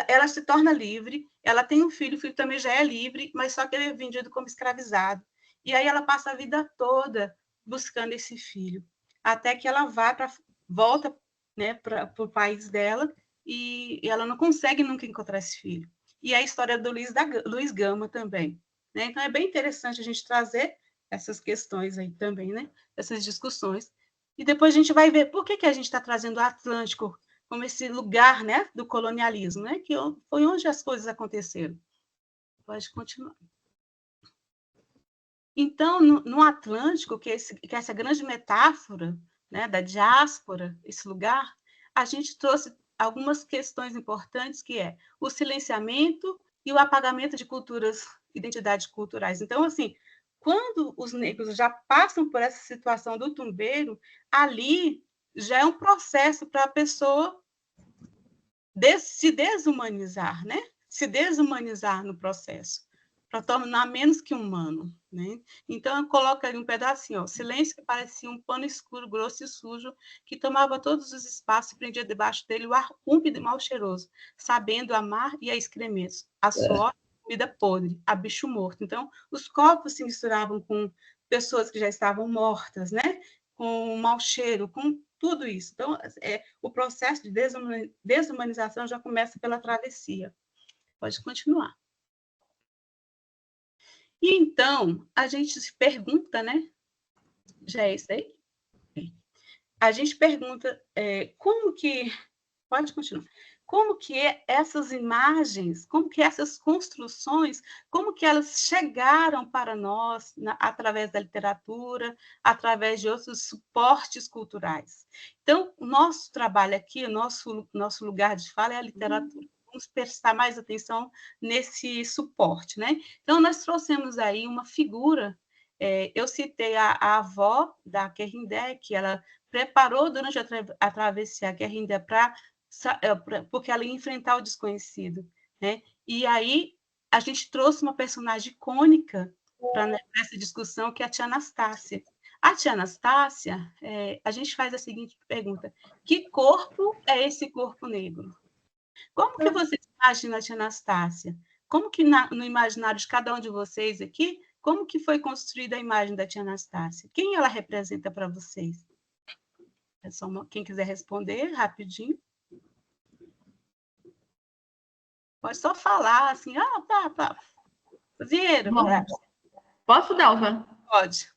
ela se torna livre, ela tem um filho, o filho também já é livre, mas só que ele é vendido como escravizado. E aí ela passa a vida toda buscando esse filho, até que ela volta, né, para o país dela, e ela não consegue nunca encontrar esse filho. E a história do Luiz Gama também. Né? Então, é bem interessante a gente trazer essas questões aí também, né? Essas discussões. E depois a gente vai ver por que a gente está trazendo o Atlântico como esse lugar, né, do colonialismo, né? Que foi onde as coisas aconteceram. Pode continuar. Então, no Atlântico, que é essa grande metáfora, né, da diáspora, esse lugar, a gente trouxe algumas questões importantes, que é o silenciamento e o apagamento de identidades culturais. Então, assim, quando os negros já passam por essa situação do tumbeiro, ali já é um processo para a pessoa se desumanizar, né? Se desumanizar no processo, para tornar menos que humano, né? Então, eu coloco ali um pedacinho, ó, silêncio que parecia um pano escuro, grosso e sujo, que tomava todos os espaços e prendia debaixo dele o ar úmido e mal cheiroso, sabendo amar e a excrementos, a suor, comida podre, a bicho morto. Então, os corpos se misturavam com pessoas que já estavam mortas, né? Com mau cheiro, com tudo isso. Então, o processo de desumanização já começa pela travessia. Pode continuar. E então, a gente se pergunta, né? Já é isso aí? A gente pergunta como que... Pode continuar. Como que essas imagens, como que essas construções, como que elas chegaram para nós através da literatura, através de outros suportes culturais. Então, o nosso trabalho aqui, o nosso lugar de fala é a literatura. Vamos prestar mais atenção nesse suporte, né? Então, nós trouxemos aí uma figura, eu citei a avó da Querrinté, que ela preparou durante a travessia a Querrinté porque ela ia enfrentar o desconhecido, né? E aí a gente trouxe uma personagem icônica para essa discussão, que é a tia Anastácia. A tia Anastácia, a gente faz a seguinte pergunta: que corpo é esse corpo negro? Como que você imagina a tia Anastácia? Como que no imaginário de cada um de vocês aqui, como que foi construída a imagem da tia Anastácia? Quem ela representa para vocês? Quem quiser responder, rapidinho. Pode só falar assim, tá. Cozinheira, Posso, Dalva? Pode.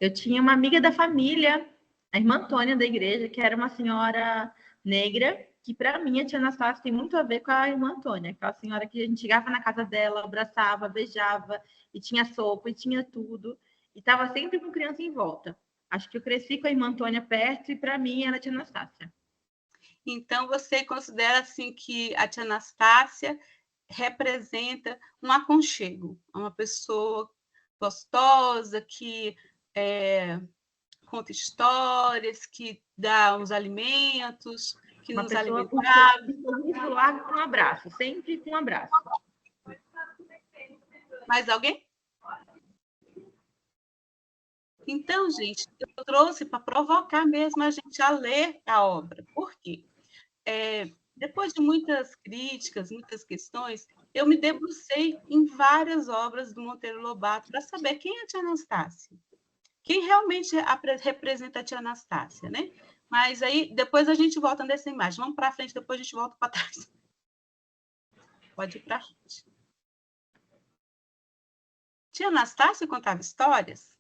Eu tinha uma amiga da família, a irmã Antônia da igreja, que era uma senhora negra, que para mim a tia Anastácia tem muito a ver com a irmã Antônia, aquela senhora que a gente chegava na casa dela, abraçava, beijava, e tinha sopa, e tinha tudo, e estava sempre com criança em volta. Acho que eu cresci com a irmã Antônia perto, e para mim era a tia Anastácia. Então, você considera assim que a tia Anastácia representa um aconchego, uma pessoa gostosa, que conta histórias, que dá os alimentos, que uma nos pessoa alimentava. com um abraço, sempre com um abraço. Mais alguém? Então, gente, eu trouxe para provocar mesmo a gente a ler a obra. Por quê? Depois de muitas críticas, muitas questões, eu me debrucei em várias obras do Monteiro Lobato para saber quem é a tia Anastácia, quem realmente representa a tia Anastácia, né? Mas aí, depois a gente volta nessa imagem. Vamos para frente, depois a gente volta para trás. Pode ir para frente. Tia Anastácia contava histórias?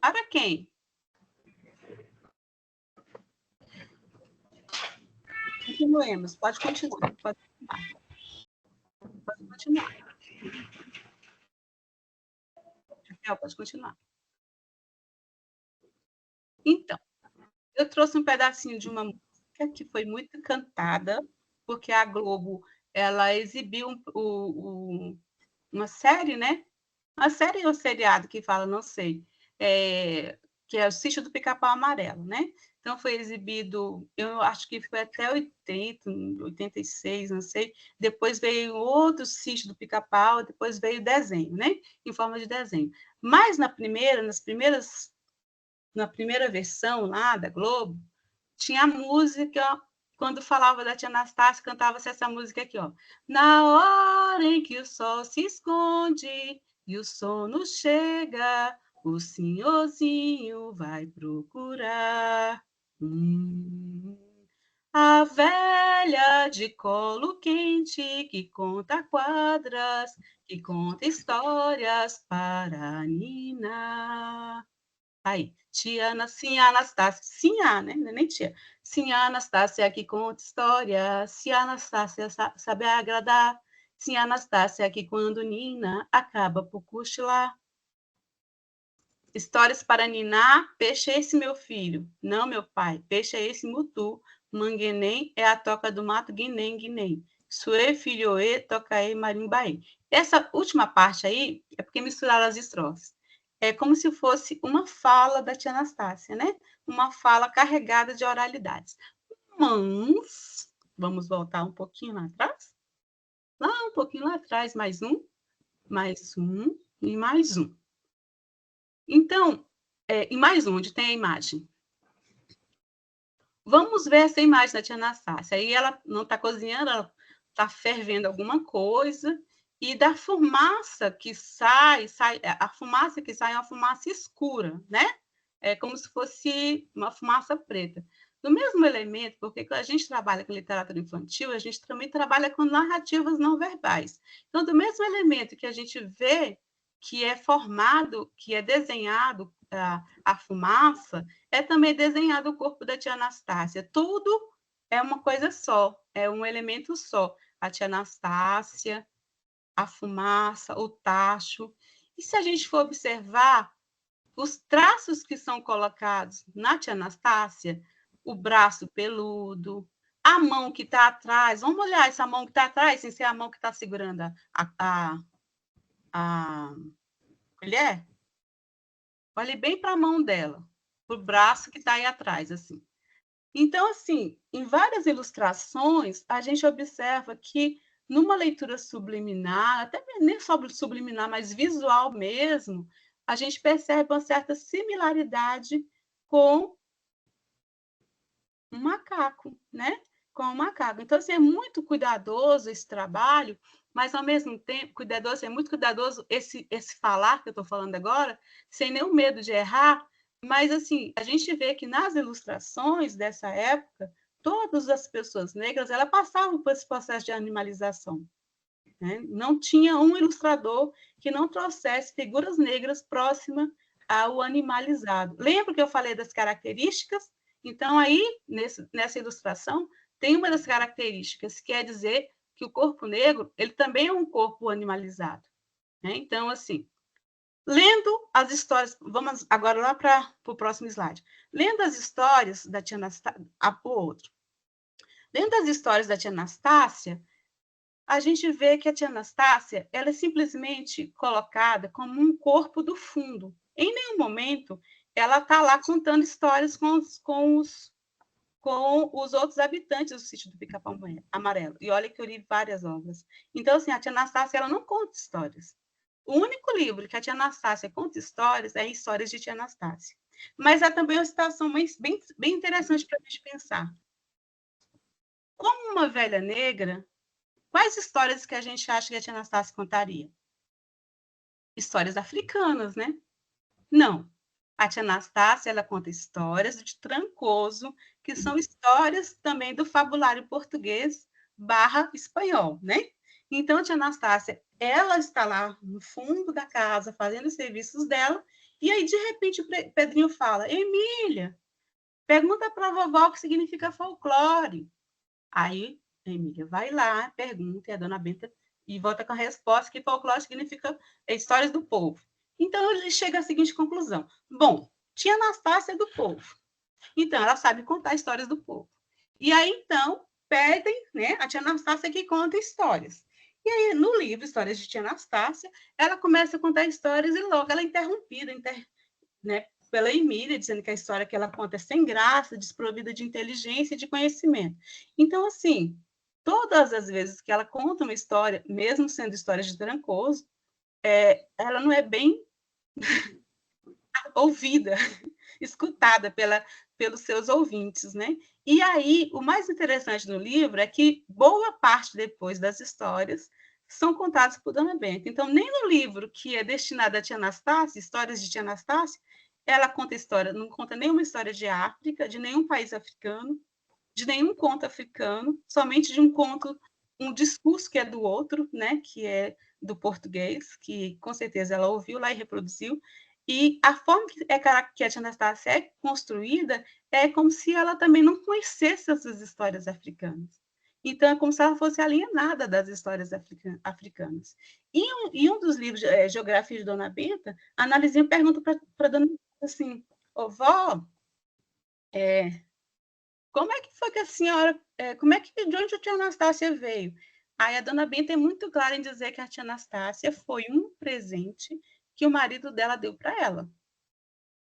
Para quem? Continuemos. Pode continuar. Pode continuar. Raquel, pode continuar. Então, eu trouxe um pedacinho de uma música que foi muito cantada, porque a Globo ela exibiu uma série, né? Uma série ou seriado que fala, não sei, que é o Sítio do Pica-Pau Amarelo, né? Então, foi exibido, eu acho que foi até 80, 86, não sei. Depois veio outro Sítio do Pica-Pau, depois veio desenho, né? Em forma de desenho. Mas na primeira versão lá da Globo, tinha a música, quando falava da tia Anastácia, cantava-se essa música aqui, ó. Na hora em que o sol se esconde e o sono chega, o senhorzinho vai procurar. A velha de colo quente que conta quadras, que conta histórias para ninar. Aí, tia Anastácia, Sinha, né? Nem tia. Sinha Anastácia que conta história, se a Anastácia sabe agradar, Sinha Anastácia que quando nina acaba por cochilar. Histórias para ninar, peixe é esse meu filho, não meu pai, peixe é esse mutu, manguenem é a toca do mato, guinem, guinem. Suê, filhoê, tocaê, marimbaê. Essa última parte aí é porque misturaram as estrofes. É como se fosse uma fala da tia Anastácia, né? Uma fala carregada de oralidades. Mas, vamos voltar um pouquinho lá atrás? Lá, um pouquinho lá atrás, mais um e mais um. Então, e mais um, onde tem a imagem. Vamos ver essa imagem da tia Anastácia. Aí ela não está cozinhando, ela está fervendo alguma coisa, e da fumaça que sai, a fumaça que sai é uma fumaça escura, né? É como se fosse uma fumaça preta. Do mesmo elemento, porque quando a gente trabalha com literatura infantil, a gente também trabalha com narrativas não verbais. Então, do mesmo elemento que a gente vê que é formado, que é desenhado a fumaça, é também desenhado o corpo da tia Anastácia. Tudo é uma coisa só, é um elemento só. A tia Anastácia, a fumaça, o tacho. E se a gente for observar os traços que são colocados na tia Anastácia, o braço peludo, a mão que está atrás, vamos olhar essa mão que está atrás, sem ser a mão que está segurando a colher? Olhe bem para a mão dela, para o braço que está aí atrás, assim. Então, assim, em várias ilustrações, a gente observa que numa leitura subliminar, até nem só subliminar, mas visual mesmo, a gente percebe uma certa similaridade com um macaco, né? Com um macaco. Então, assim, é muito cuidadoso esse trabalho, mas, ao mesmo tempo, é muito cuidadoso esse falar que eu estou falando agora, sem nenhum medo de errar, mas, assim, a gente vê que nas ilustrações dessa época, todas as pessoas negras, elas passavam por esse processo de animalização. Né? Não tinha um ilustrador que não trouxesse figuras negras próximas ao animalizado. Lembra que eu falei das características? Então, aí, nessa ilustração, tem uma das características, que é dizer que o corpo negro ele também é um corpo animalizado. Né? Então, assim, lendo as histórias, vamos agora lá para o próximo slide. Lendo as histórias da tia Anastácia, lendo as histórias da tia Anastácia, a gente vê que a tia Anastácia ela é simplesmente colocada como um corpo do fundo. Em nenhum momento ela está lá contando histórias com os outros habitantes do sítio do Pica-Pau Amarelo. E olha que eu li várias obras. Então, assim, a tia Anastácia ela não conta histórias. O único livro que a tia Anastácia conta histórias é Histórias de Tia Anastácia. Mas é também uma situação bem interessante para a gente pensar. Como uma velha negra, Quais histórias que a gente acha que a tia Anastácia contaria? Histórias africanas, né? Não. A tia Anastácia, ela conta histórias de Trancoso, que são histórias também do fabulário português / espanhol, né? Então, a tia Anastácia, ela está lá no fundo da casa, fazendo os serviços dela, e aí, de repente, o Pedrinho fala, Emília, pergunta para a vovó o que significa folclore. Aí, a Emília vai lá, pergunta, e a dona Benta e volta com a resposta que folclore significa histórias do povo. Então, ele chega à seguinte conclusão. Bom, tia Anastácia é do povo. Então, ela sabe contar histórias do povo. E aí, então, pedem, né, a tia Anastácia que conta histórias. E aí, no livro Histórias de Tia Anastácia, ela começa a contar histórias e logo ela é interrompida, né, pela Emília, dizendo que a história que ela conta é sem graça, desprovida de inteligência e de conhecimento. Então, assim, todas as vezes que ela conta uma história, mesmo sendo histórias de Trancoso, ela não é bem ouvida, escutada pelos seus ouvintes, né? E aí, o mais interessante no livro é que boa parte depois das histórias são contadas por Dona Benta. Então, nem no livro que é destinado a Tia Anastácia, Histórias de Tia Anastácia, ela conta história, não conta nenhuma história de África, de nenhum país africano, de nenhum conto africano, somente de um conto, um discurso que é do outro, né, que é do português, que com certeza ela ouviu lá e reproduziu, e a forma que a Tia Anastácia é construída é como se ela também não conhecesse essas histórias africanas. Então, é como se ela fosse alienada das histórias africanas. E um dos livros, Geografia de Dona Benta, a Analisinha pergunta para Dona Benta assim, ô vó, como é que foi que a senhora, de onde a tia Anastácia veio? Aí a Dona Benta é muito clara em dizer que a tia Anastácia foi um presente que o marido dela deu para ela.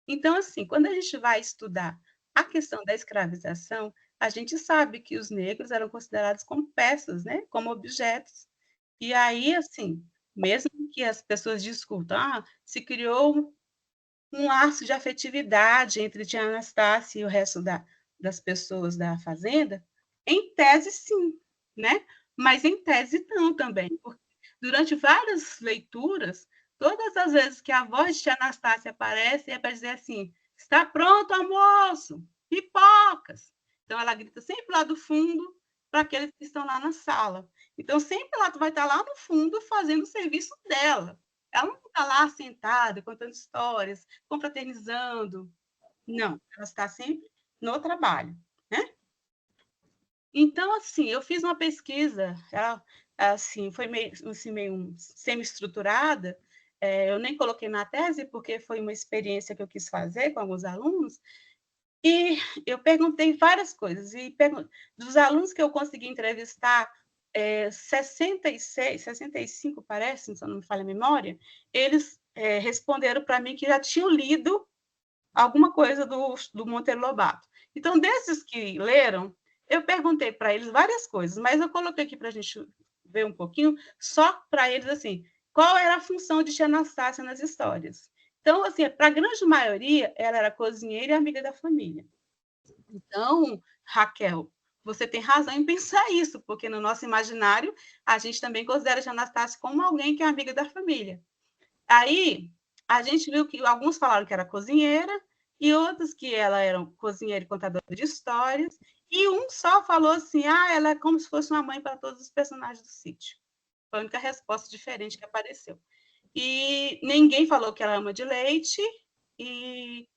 Então, assim, quando a gente vai estudar a questão da escravização, a gente sabe que os negros eram considerados como peças, né? Como objetos. E aí, assim, mesmo que as pessoas discutam, se criou um laço de afetividade entre tia Anastácia e o resto das pessoas da fazenda, em tese, sim, né? Mas em tese, não também, porque durante várias leituras, todas as vezes que a voz de tia Anastácia aparece, é para dizer assim, está pronto, almoço, pipocas. Então, ela grita sempre lá do fundo para aqueles que estão lá na sala. Então, sempre ela vai estar lá no fundo fazendo o serviço dela. Ela não está lá sentada, contando histórias, confraternizando. Não, ela está sempre no trabalho, né? Então, assim, eu fiz uma pesquisa, ela, assim, foi meio, assim, meio semi-estruturada, eu nem coloquei na tese, porque foi uma experiência que eu quis fazer com alguns alunos, e eu perguntei várias coisas, e dos alunos que eu consegui entrevistar, 66, 65, parece, se eu não me falha a memória, eles responderam para mim que já tinham lido alguma coisa do Monteiro Lobato. Então, desses que leram, eu perguntei para eles várias coisas, mas eu coloquei aqui para a gente ver um pouquinho, só para eles, assim, qual era a função de tia Anastácia nas histórias. Então, assim, para a grande maioria, ela era cozinheira e amiga da família. Então, Raquel, você tem razão em pensar isso, porque no nosso imaginário, a gente também considera a tia Anastácia como alguém que é amiga da família. Aí, a gente viu que alguns falaram que era cozinheira, e outros que ela era cozinheira e contadora de histórias, e um só falou assim, ela é como se fosse uma mãe para todos os personagens do sítio. Foi a única resposta diferente que apareceu. E ninguém falou que ela ama de leite, e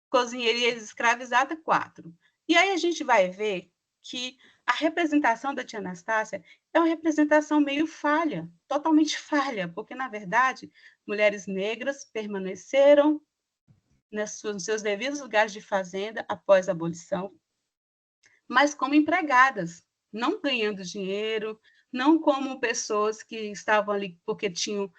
cozinheira e escravizada, 4. E aí a gente vai ver que a representação da tia Anastácia é uma representação meio falha, totalmente falha, porque, na verdade, mulheres negras permaneceram nos seus devidos lugares de fazenda após a abolição, mas como empregadas, não ganhando dinheiro, não como pessoas que estavam ali porque tinham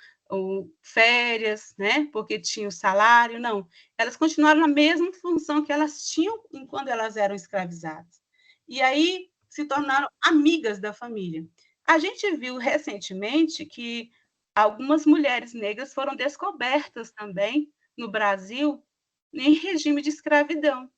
férias, né? Porque tinham salário, não. Elas continuaram na mesma função que elas tinham quando elas eram escravizadas. E aí se tornaram amigas da família. A gente viu recentemente que algumas mulheres negras foram descobertas também no Brasil em regime de escravidão.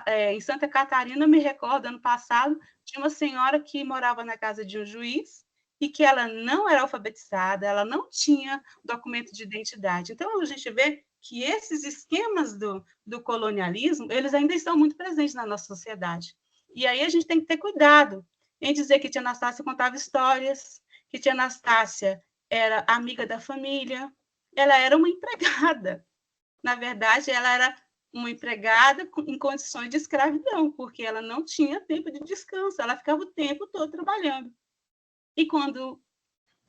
Em Santa Catarina, me recordo, ano passado, tinha uma senhora que morava na casa de um juiz, e que ela não era alfabetizada, ela não tinha documento de identidade. Então, a gente vê que esses esquemas do colonialismo, eles ainda estão muito presentes na nossa sociedade. E aí a gente tem que ter cuidado em dizer que tia Anastácia contava histórias, que tia Anastácia era amiga da família, ela era uma empregada. Na verdade, ela era uma empregada em condições de escravidão, porque ela não tinha tempo de descanso, ela ficava o tempo todo trabalhando. E quando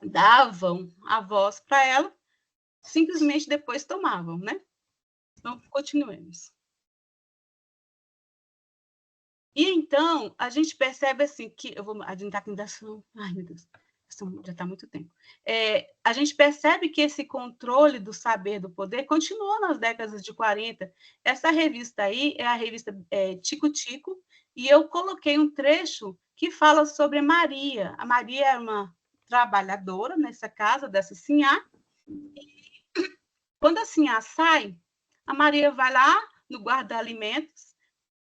davam a voz para ela, simplesmente depois tomavam, né? Então, continuemos. E então, a gente percebe assim que... Eu vou adiantar aqui ainda são... Ai, meu Deus, já está muito tempo. A gente percebe que esse controle do saber, do poder, continuou nas décadas de 40. Essa revista aí é a revista Tico Tico, e eu coloquei um trecho que fala sobre a Maria. A Maria é uma trabalhadora nessa casa, dessa Sinhá, e quando a Sinhá sai, a Maria vai lá no guarda-alimentos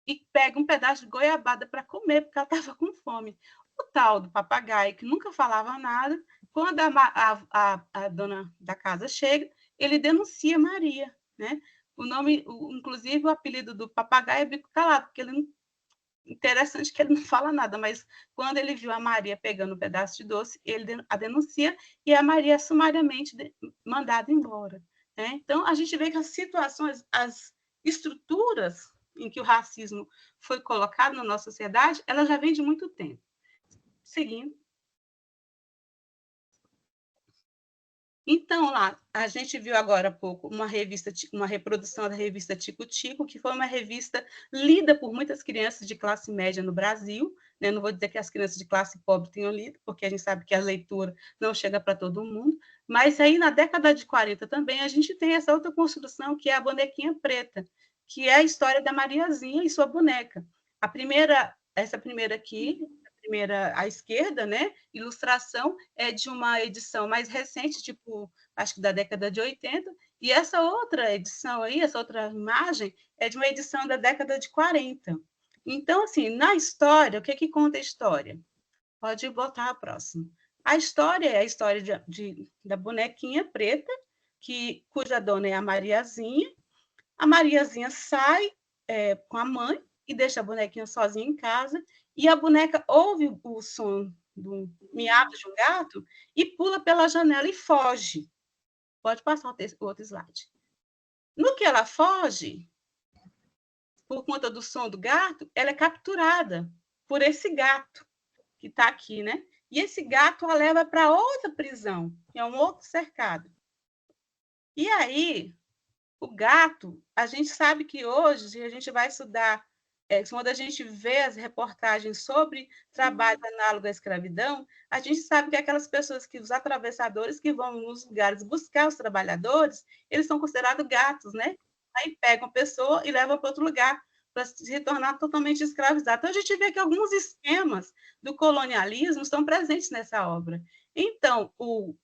e pega um pedaço de goiabada para comer, porque ela estava com fome. O tal do papagaio, que nunca falava nada, quando a dona da casa chega, ele denuncia Maria, né? O nome, inclusive, o apelido do papagaio é Bico Calado, porque ele não... Interessante que ele não fala nada, mas quando ele viu a Maria pegando um pedaço de doce, ele a denuncia e a Maria é sumariamente mandada embora, né? Então, a gente vê que as situações, as estruturas em que o racismo foi colocado na nossa sociedade, ela já vem de muito tempo. Seguindo. Então, lá, a gente viu agora há pouco uma reprodução da revista Tico Tico, que foi uma revista lida por muitas crianças de classe média no Brasil, né? Não vou dizer que as crianças de classe pobre tenham lido, porque a gente sabe que a leitura não chega para todo mundo, mas aí na década de 40 também a gente tem essa outra construção, que é a bonequinha preta, que é a história da Mariazinha e sua boneca. Essa primeira aqui, primeira à esquerda, né? Ilustração é de uma edição mais recente, tipo, acho que da década de 80, e essa outra edição aí, essa outra imagem, é de uma edição da década de 40. Então, assim, na história, o que que conta a história? Pode botar a próxima. A história é a história da bonequinha preta, cuja dona é a Mariazinha. A Mariazinha sai com a mãe e deixa a bonequinha sozinha em casa, e a boneca ouve o som do miado de um gato e pula pela janela e foge. Pode passar o outro slide. No que ela foge, por conta do som do gato, ela é capturada por esse gato que está aqui, né? E esse gato a leva para outra prisão, que é um outro cercado. E aí, o gato, a gente sabe que hoje, se a gente vai estudar, quando a gente vê as reportagens sobre trabalho análogo à escravidão, a gente sabe que aquelas pessoas, os atravessadores que vão nos lugares buscar os trabalhadores, eles são considerados gatos, né? Aí pegam a pessoa e levam para outro lugar, para se tornar totalmente escravizado. Então, a gente vê que alguns esquemas do colonialismo estão presentes nessa obra. Então, o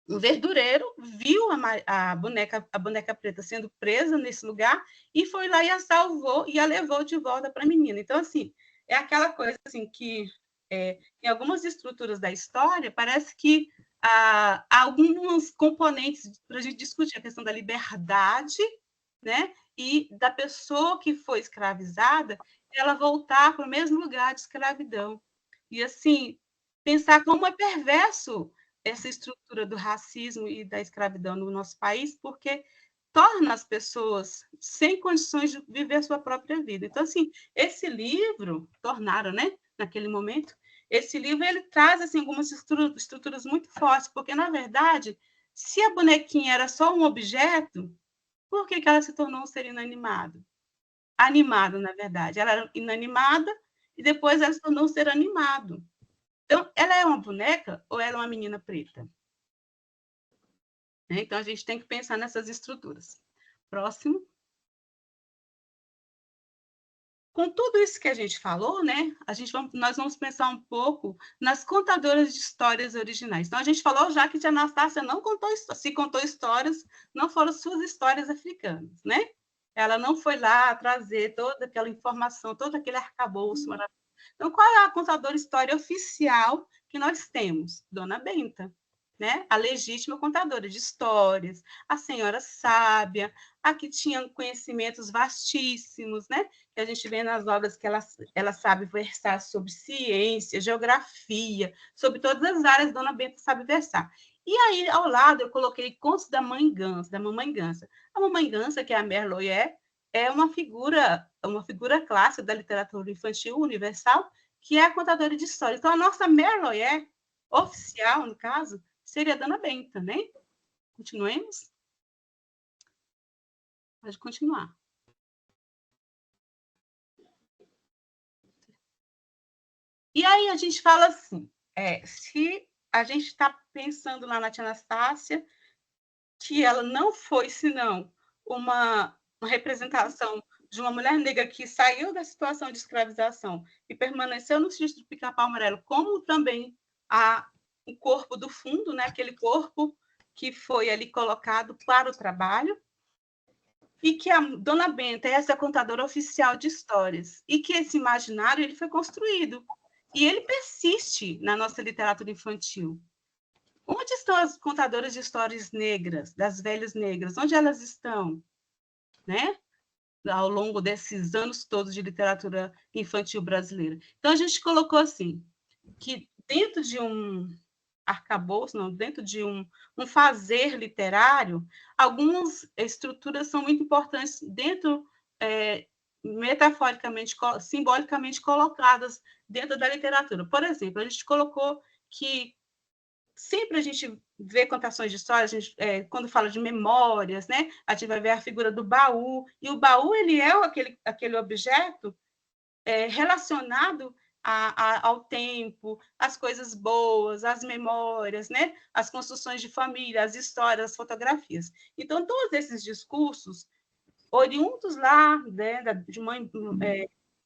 verdureiro viu a boneca preta sendo presa nesse lugar e foi lá e a salvou e a levou de volta para a menina. Então, assim, é aquela coisa assim que, em algumas estruturas da história, parece que há alguns componentes para a gente discutir a questão da liberdade, né, e da pessoa que foi escravizada, ela voltar para o mesmo lugar de escravidão. E, assim, pensar como é perverso essa estrutura do racismo e da escravidão no nosso país, porque torna as pessoas sem condições de viver a sua própria vida. Então, assim, esse livro, tornaram, né, naquele momento, esse livro ele traz assim, algumas estruturas muito fortes, porque, na verdade, se a bonequinha era só um objeto, por que ela se tornou um ser inanimado? Animado, na verdade. Ela era inanimada e depois ela se tornou um ser animado. Então, ela é uma boneca ou ela é uma menina preta? Então, a gente tem que pensar nessas estruturas. Próximo. Com tudo isso que a gente falou, né, nós vamos pensar um pouco nas contadoras de histórias originais. Então, a gente falou já que tia Anastácia não contou, se contou histórias, não foram suas histórias africanas, né? Ela não foi lá trazer toda aquela informação, todo aquele arcabouço maravilhoso. Então, qual é a contadora história oficial que nós temos? Dona Benta, né? A legítima contadora de histórias, a senhora sábia, a que tinha conhecimentos vastíssimos, né? Que a gente vê nas obras que ela sabe versar sobre ciência, geografia, sobre todas as áreas, Dona Benta sabe versar. E aí, ao lado, eu coloquei Contos da Mãe Gansa, da Mamãe Gansa. A Mamãe Gansa, que é a Mère Loyer, é uma figura clássica da literatura infantil universal, que é a contadora de história. Então, a nossa Mère Loyer, oficial, no caso, seria a Dona Benta, né? Continuemos? Pode continuar. E aí a gente fala assim, se a gente está pensando lá na tia Anastácia, que ela não foi, senão, uma representação de uma mulher negra que saiu da situação de escravização e permaneceu no sítio do Pica-Pau Amarelo, como também o corpo do fundo, né? Aquele corpo que foi ali colocado para o trabalho, e que a Dona Benta é essa contadora oficial de histórias, e que esse imaginário ele foi construído, e ele persiste na nossa literatura infantil. Onde estão as contadoras de histórias negras, das velhas negras? Onde elas estão? Né? Ao longo desses anos todos de literatura infantil brasileira. Então, a gente colocou assim, que dentro de um arcabouço, não, dentro de um fazer literário, algumas estruturas são muito importantes dentro, metaforicamente, simbolicamente colocadas dentro da literatura. Por exemplo, a gente colocou que sempre a gente vê contações de histórias, quando fala de memórias, né? A gente vai ver a figura do baú, e o baú ele é aquele objeto relacionado ao tempo, às coisas boas, às memórias, né? As construções de família, as histórias, as fotografias. Então, todos esses discursos, oriundos lá, né,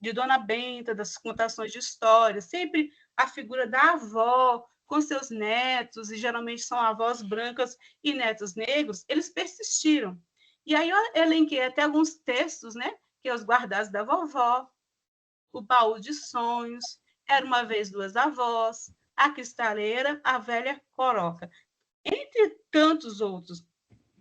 de Dona Benta, das contações de histórias, sempre a figura da avó, com seus netos, e geralmente são avós brancas e netos negros, eles persistiram. E aí eu elenquei até alguns textos, né? Que é Os Guardados da Vovó, O Baú de Sonhos, Era uma Vez Duas Avós, A Cristaleira, A Velha Coroca, entre tantos outros.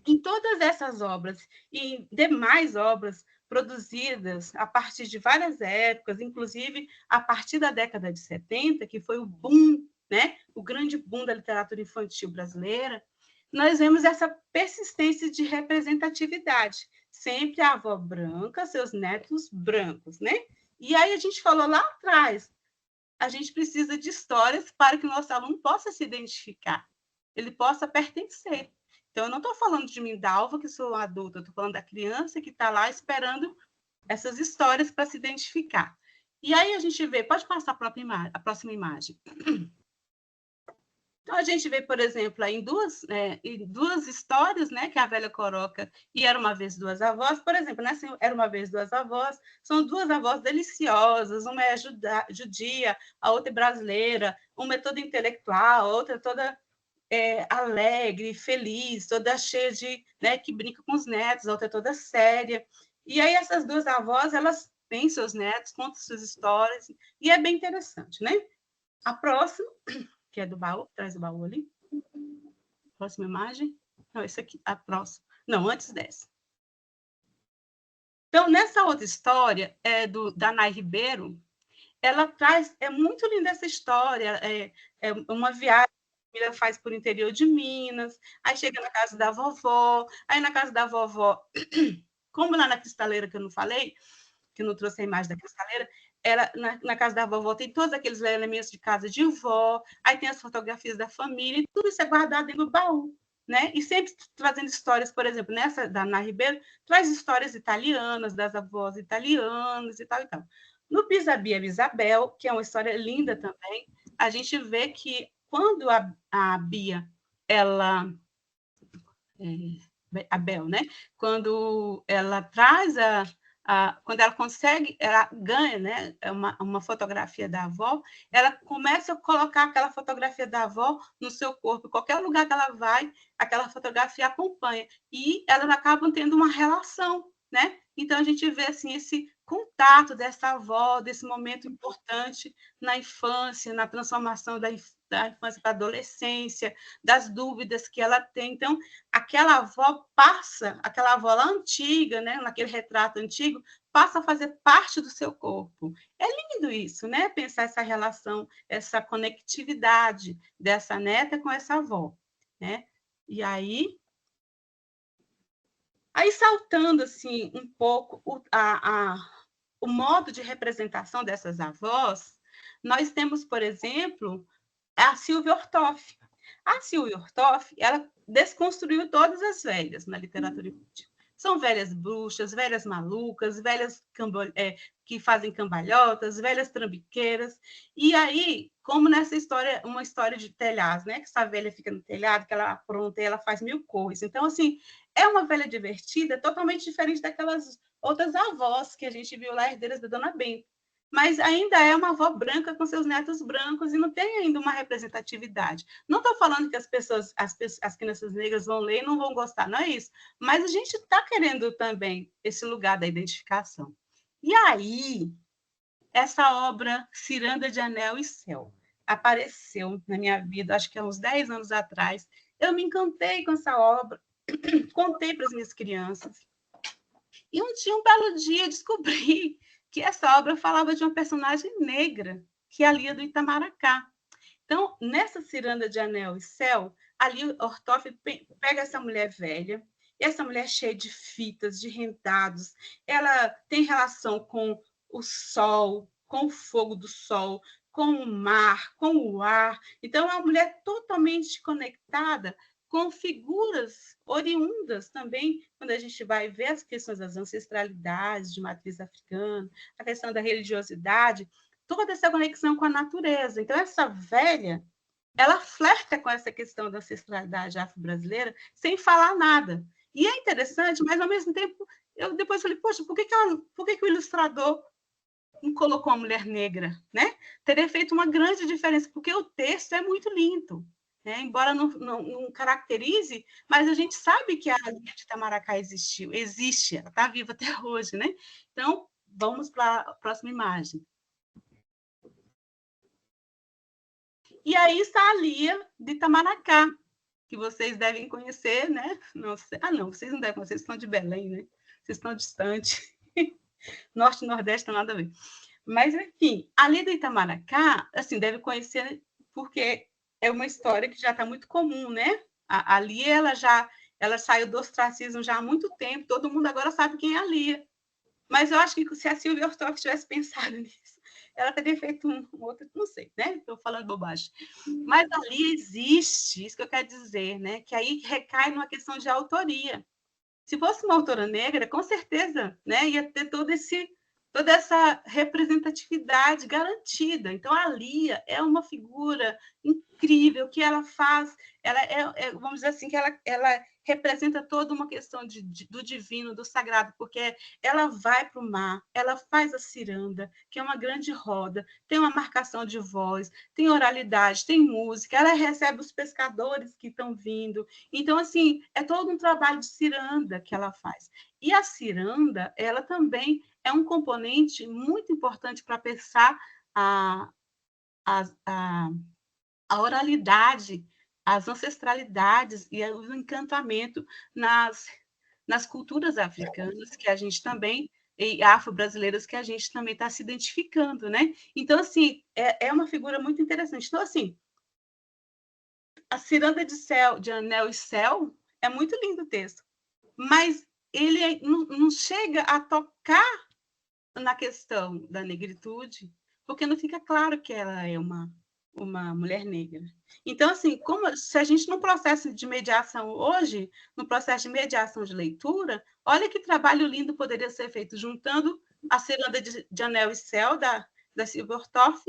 Em todas essas obras e demais obras produzidas a partir de várias épocas, inclusive a partir da década de 70, que foi o boom, né? O grande boom da literatura infantil brasileira, nós vemos essa persistência de representatividade. Sempre a avó branca, seus netos brancos, né? E aí a gente falou lá atrás, a gente precisa de histórias para que o nosso aluno possa se identificar, ele possa pertencer. Então, eu não estou falando de mim, Dalva, que sou adulta, estou falando da criança que está lá esperando essas histórias para se identificar. E aí a gente vê, pode passar a próxima imagem. Então, a gente vê, por exemplo, em duas histórias, né, que é A Velha Coroca e Era uma Vez Duas Avós, por exemplo, né, Era uma Vez Duas Avós, são duas avós deliciosas, uma é judia, a outra é brasileira, uma é toda intelectual, a outra é toda alegre, feliz, toda cheia de, né, que brinca com os netos, a outra é toda séria. E aí essas duas avós, elas têm seus netos, contam suas histórias, e é bem interessante, né? A próxima, que é do baú, traz o baú ali. Próxima imagem. Não, esse aqui, a próxima. Não, antes dessa. Então, nessa outra história, da Nay Ribeiro, ela traz, é muito linda essa história, é uma viagem família faz por interior de Minas, aí chega na casa da vovó, aí na casa da vovó, como lá na cristaleira que eu não falei, que eu não trouxe a imagem da cristaleira, na casa da vovó tem todos aqueles elementos de casa de vó, aí tem as fotografias da família, e tudo isso é guardado dentro do baú, né? E sempre trazendo histórias, por exemplo, nessa da Ana Ribeiro, traz histórias italianas, das avós italianas e tal e tal. No Bisabia Bisabel, que é uma história linda também, a gente vê que quando a Bia, a Bel, né? Quando ela traz quando ela consegue, ela ganha, né? Uma fotografia da avó, ela começa a colocar aquela fotografia da avó no seu corpo, qualquer lugar que ela vai, aquela fotografia acompanha, e elas acabam tendo uma relação, né? Então a gente vê assim esse contato dessa avó, desse momento importante na infância, na transformação da infância para a adolescência, das dúvidas que ela tem. Então, aquela avó passa, aquela avó lá antiga, né, naquele retrato antigo, passa a fazer parte do seu corpo. É lindo isso, né? Pensar essa relação, essa conectividade dessa neta com essa avó, né? E aí saltando assim um pouco o modo de representação dessas avós, nós temos, por exemplo, a Silvia Ortoff. A Silvia Ortoff, ela desconstruiu todas as velhas na literatura infantil. São velhas bruxas, velhas malucas, velhas que fazem cambalhotas, velhas trambiqueiras. E aí, como nessa história, uma história de telhados, né? Que essa velha fica no telhado, que ela apronta e ela faz mil coisas. Então, assim, é uma velha divertida, totalmente diferente daquelas outras avós que a gente viu lá, herdeiras da Dona Benta. Mas ainda é uma avó branca com seus netos brancos e não tem ainda uma representatividade. Não estou falando que as crianças negras vão ler e não vão gostar, não é isso. Mas a gente está querendo também esse lugar da identificação. E aí, essa obra, Ciranda de Anel e Céu, apareceu na minha vida, acho que há uns 10 anos atrás. Eu me encantei com essa obra, contei para as minhas crianças. E um belo dia, descobri que essa obra falava de uma personagem negra, que é a Lia do Itamaracá. Então, nessa Ciranda de Anel e Céu, ali Ortoff pega essa mulher velha, e essa mulher cheia de fitas, de rendados, ela tem relação com o sol, com o fogo do sol, com o mar, com o ar. Então, é uma mulher totalmente conectada com figuras oriundas também, quando a gente vai ver as questões das ancestralidades, de matriz africana, a questão da religiosidade, toda essa conexão com a natureza. Então, essa velha, ela flerta com essa questão da ancestralidade afro-brasileira sem falar nada. E é interessante, mas, ao mesmo tempo, eu depois falei, poxa, por que o ilustrador não colocou uma mulher negra? Né? Teria feito uma grande diferença, porque o texto é muito lindo. Embora não caracterize, mas a gente sabe que a Lia de Itamaracá existe, ela está viva até hoje, né? Então, vamos para a próxima imagem. E aí está a Lia de Itamaracá, que vocês devem conhecer, né? Não sei. Não, vocês não devem conhecer, vocês estão de Belém, né? Vocês estão distantes. Norte e Nordeste não tem nada a ver. Mas, enfim, a Lia de Itamaracá, assim, deve conhecer porque é uma história que já está muito comum, né? A Lia, ela saiu do ostracismo já há muito tempo, todo mundo agora sabe quem é a Lia. Mas eu acho que se a Silvia Ortoff tivesse pensado nisso, ela teria feito um outro, não sei, né? Estou falando bobagem. Mas a Lia existe, isso que eu quero dizer, né? Que aí recai numa questão de autoria. Se fosse uma autora negra, com certeza, né? Ia ter toda essa representatividade garantida. Então, a Lia é uma figura incrível, que ela faz, vamos dizer assim, que ela representa toda uma questão do divino, do sagrado, porque ela vai para o mar, ela faz a ciranda, que é uma grande roda, tem uma marcação de voz, tem oralidade, tem música, ela recebe os pescadores que estão vindo. Então, assim, é todo um trabalho de ciranda que ela faz. E a ciranda, ela também é um componente muito importante para pensar a oralidade, as ancestralidades e o encantamento nas culturas africanas, que a gente também, e afro-brasileiras, que a gente também está se identificando, né? Então, assim, é uma figura muito interessante. Então, assim, a Ciranda de Anel e Céu é muito lindo o texto, mas ele não chega a tocar na questão da negritude, porque não fica claro que ela é uma mulher negra. Então, assim, se a gente no processo de mediação hoje, no processo de mediação de leitura, olha que trabalho lindo poderia ser feito juntando a Ciranda de Anel e Céu, da Silvia Ortoff,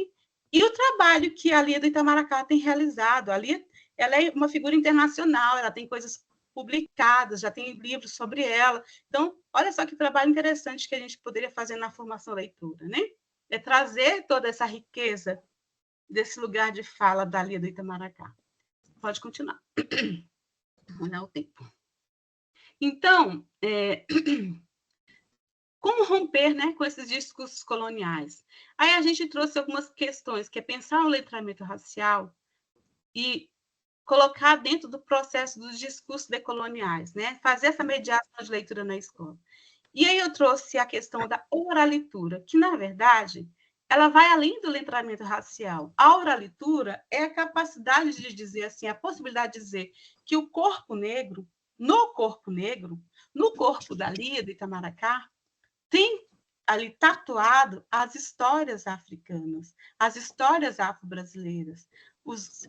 e o trabalho que a Lia do Itamaracá tem realizado. Ela é uma figura internacional, ela tem coisas publicadas, já tem livros sobre ela. Então, olha só que trabalho interessante que a gente poderia fazer na formação leitura, né? É trazer toda essa riqueza desse lugar de fala da Lia do Itamaracá. Pode continuar. Olha o tempo. Então, como romper, né, com esses discursos coloniais? Aí a gente trouxe algumas questões, que é pensar o letramento racial e colocar dentro do processo dos discursos decoloniais, né? Fazer essa mediação de leitura na escola. E aí eu trouxe a questão da oralitura, que, na verdade, ela vai além do letramento racial. A oralitura é a capacidade de dizer, assim, a possibilidade de dizer que o corpo negro, no corpo da Lia, do Itamaracá, tem ali tatuado as histórias africanas, as histórias afro-brasileiras,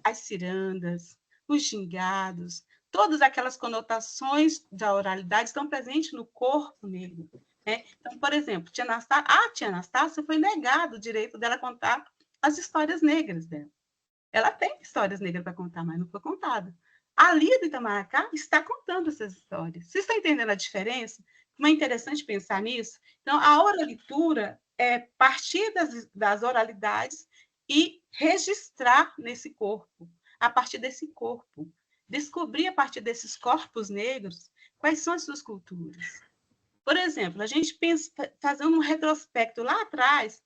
as cirandas, os gingados, todas aquelas conotações da oralidade estão presentes no corpo negro. Né? Então, por exemplo, a tia Anastácia foi negado o direito dela contar as histórias negras dela. Ela tem histórias negras para contar, mas não foi contada. A Lia do Itamaracá está contando essas histórias. Vocês estão entendendo a diferença? Como é interessante pensar nisso? Então, a oralitura é partir das oralidades e registrar nesse corpo, a partir desse corpo. Descobrir a partir desses corpos negros quais são as suas culturas. Por exemplo, a gente pensa, fazendo um retrospecto lá atrás,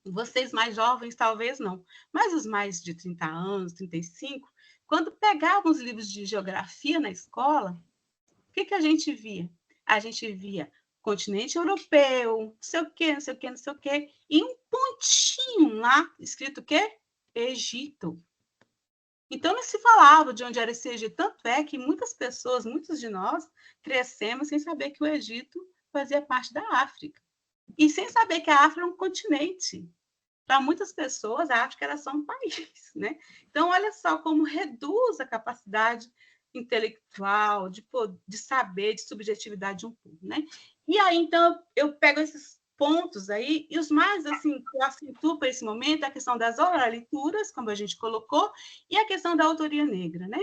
vocês mais jovens talvez não, mas os mais de 30 anos, 35, quando pegavam os livros de geografia na escola, o que a gente via? A gente via continente europeu, não sei o quê, não sei o quê, não sei o quê, e um pontinho lá, escrito o quê? Egito. Então, não se falava de onde era esse Egito, tanto é que muitas pessoas, muitos de nós, crescemos sem saber que o Egito fazia parte da África. E sem saber que a África é um continente. Para muitas pessoas, a África era só um país. Né? Então, olha só como reduz a capacidade intelectual, de saber, de subjetividade de um povo. Né? E aí, então, eu pego esses pontos aí, e os mais, assim, que eu acentuo para esse momento, a questão das oralituras, como a gente colocou, e a questão da autoria negra, né?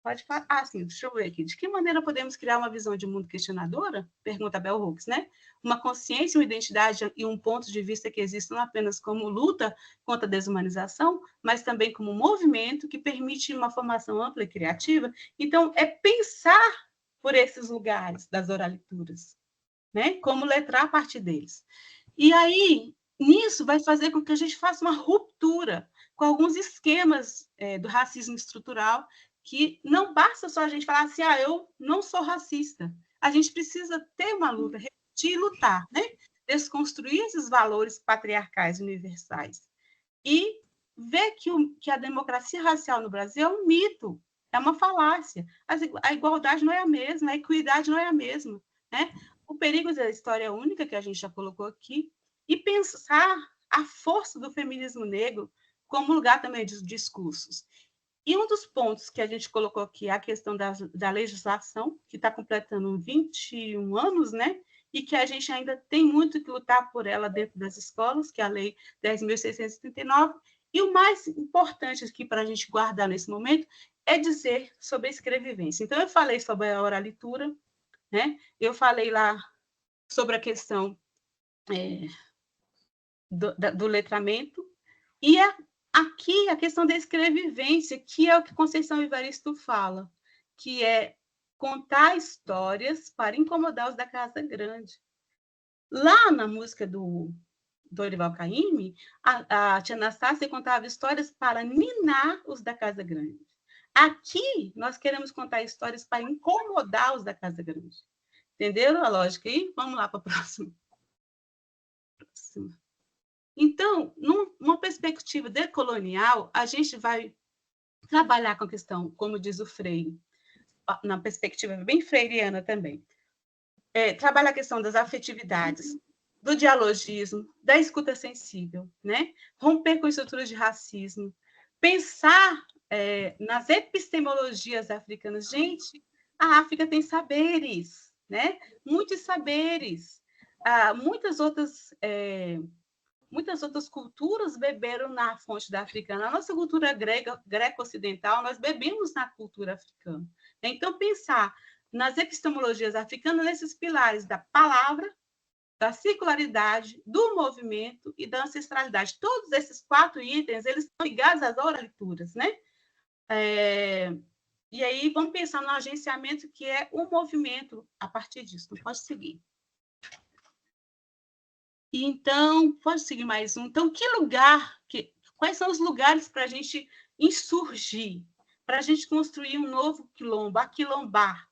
Pode falar. Ah, sim, deixa eu ver aqui. De que maneira podemos criar uma visão de mundo questionadora? Pergunta Bell Hooks, né? Uma consciência, uma identidade e um ponto de vista que existem não apenas como luta contra a desumanização, mas também como movimento que permite uma formação ampla e criativa. Então, é pensar por esses lugares das oralituras, né? Como letrar a partir deles. E aí, nisso, vai fazer com que a gente faça uma ruptura com alguns esquemas do racismo estrutural, que não basta só a gente falar assim, eu não sou racista. A gente precisa ter uma luta, repetir e lutar, né? Desconstruir esses valores patriarcais universais. E ver que a democracia racial no Brasil é um mito, é uma falácia. A igualdade não é a mesma, a equidade não é a mesma, né? O perigo da história única, que a gente já colocou aqui, e pensar a força do feminismo negro como lugar também de discursos. E um dos pontos que a gente colocou aqui é a questão da legislação, que está completando 21 anos, né? E que a gente ainda tem muito que lutar por ela dentro das escolas, que é a Lei 10.639. E o mais importante aqui para a gente guardar nesse momento é dizer sobre a escrevivência. Então, eu falei sobre a oralitura, né? Eu falei lá sobre a questão do letramento, e aqui a questão da escrevivência, que é o que Conceição Evaristo fala, que é contar histórias para incomodar os da Casa Grande. Lá na música do Dorival Caymmi, a tia Anastácia contava histórias para ninar os da Casa Grande. Aqui, nós queremos contar histórias para incomodar os da Casa Grande. Entenderam a lógica aí? Vamos lá para a próxima. Então, numa perspectiva decolonial, a gente vai trabalhar com a questão, como diz o Freire, na perspectiva bem freiriana também, trabalhar a questão das afetividades, do dialogismo, da escuta sensível, né? Romper com estruturas de racismo, pensar nas epistemologias africanas. Gente, a África tem saberes, né? Muitos saberes, muitas outras culturas beberam na fonte da africana. A nossa cultura greco-ocidental, nós bebemos na cultura africana. Então, pensar nas epistemologias africanas, nesses pilares da palavra, da circularidade, do movimento e da ancestralidade. Todos esses 4 itens, eles estão ligados às oralituras, né? E aí, vamos pensar no agenciamento, que é um movimento a partir disso. Não pode seguir. Então, pode seguir mais um. Então, quais são os lugares para a gente insurgir, para a gente construir um novo quilombo, aquilombar,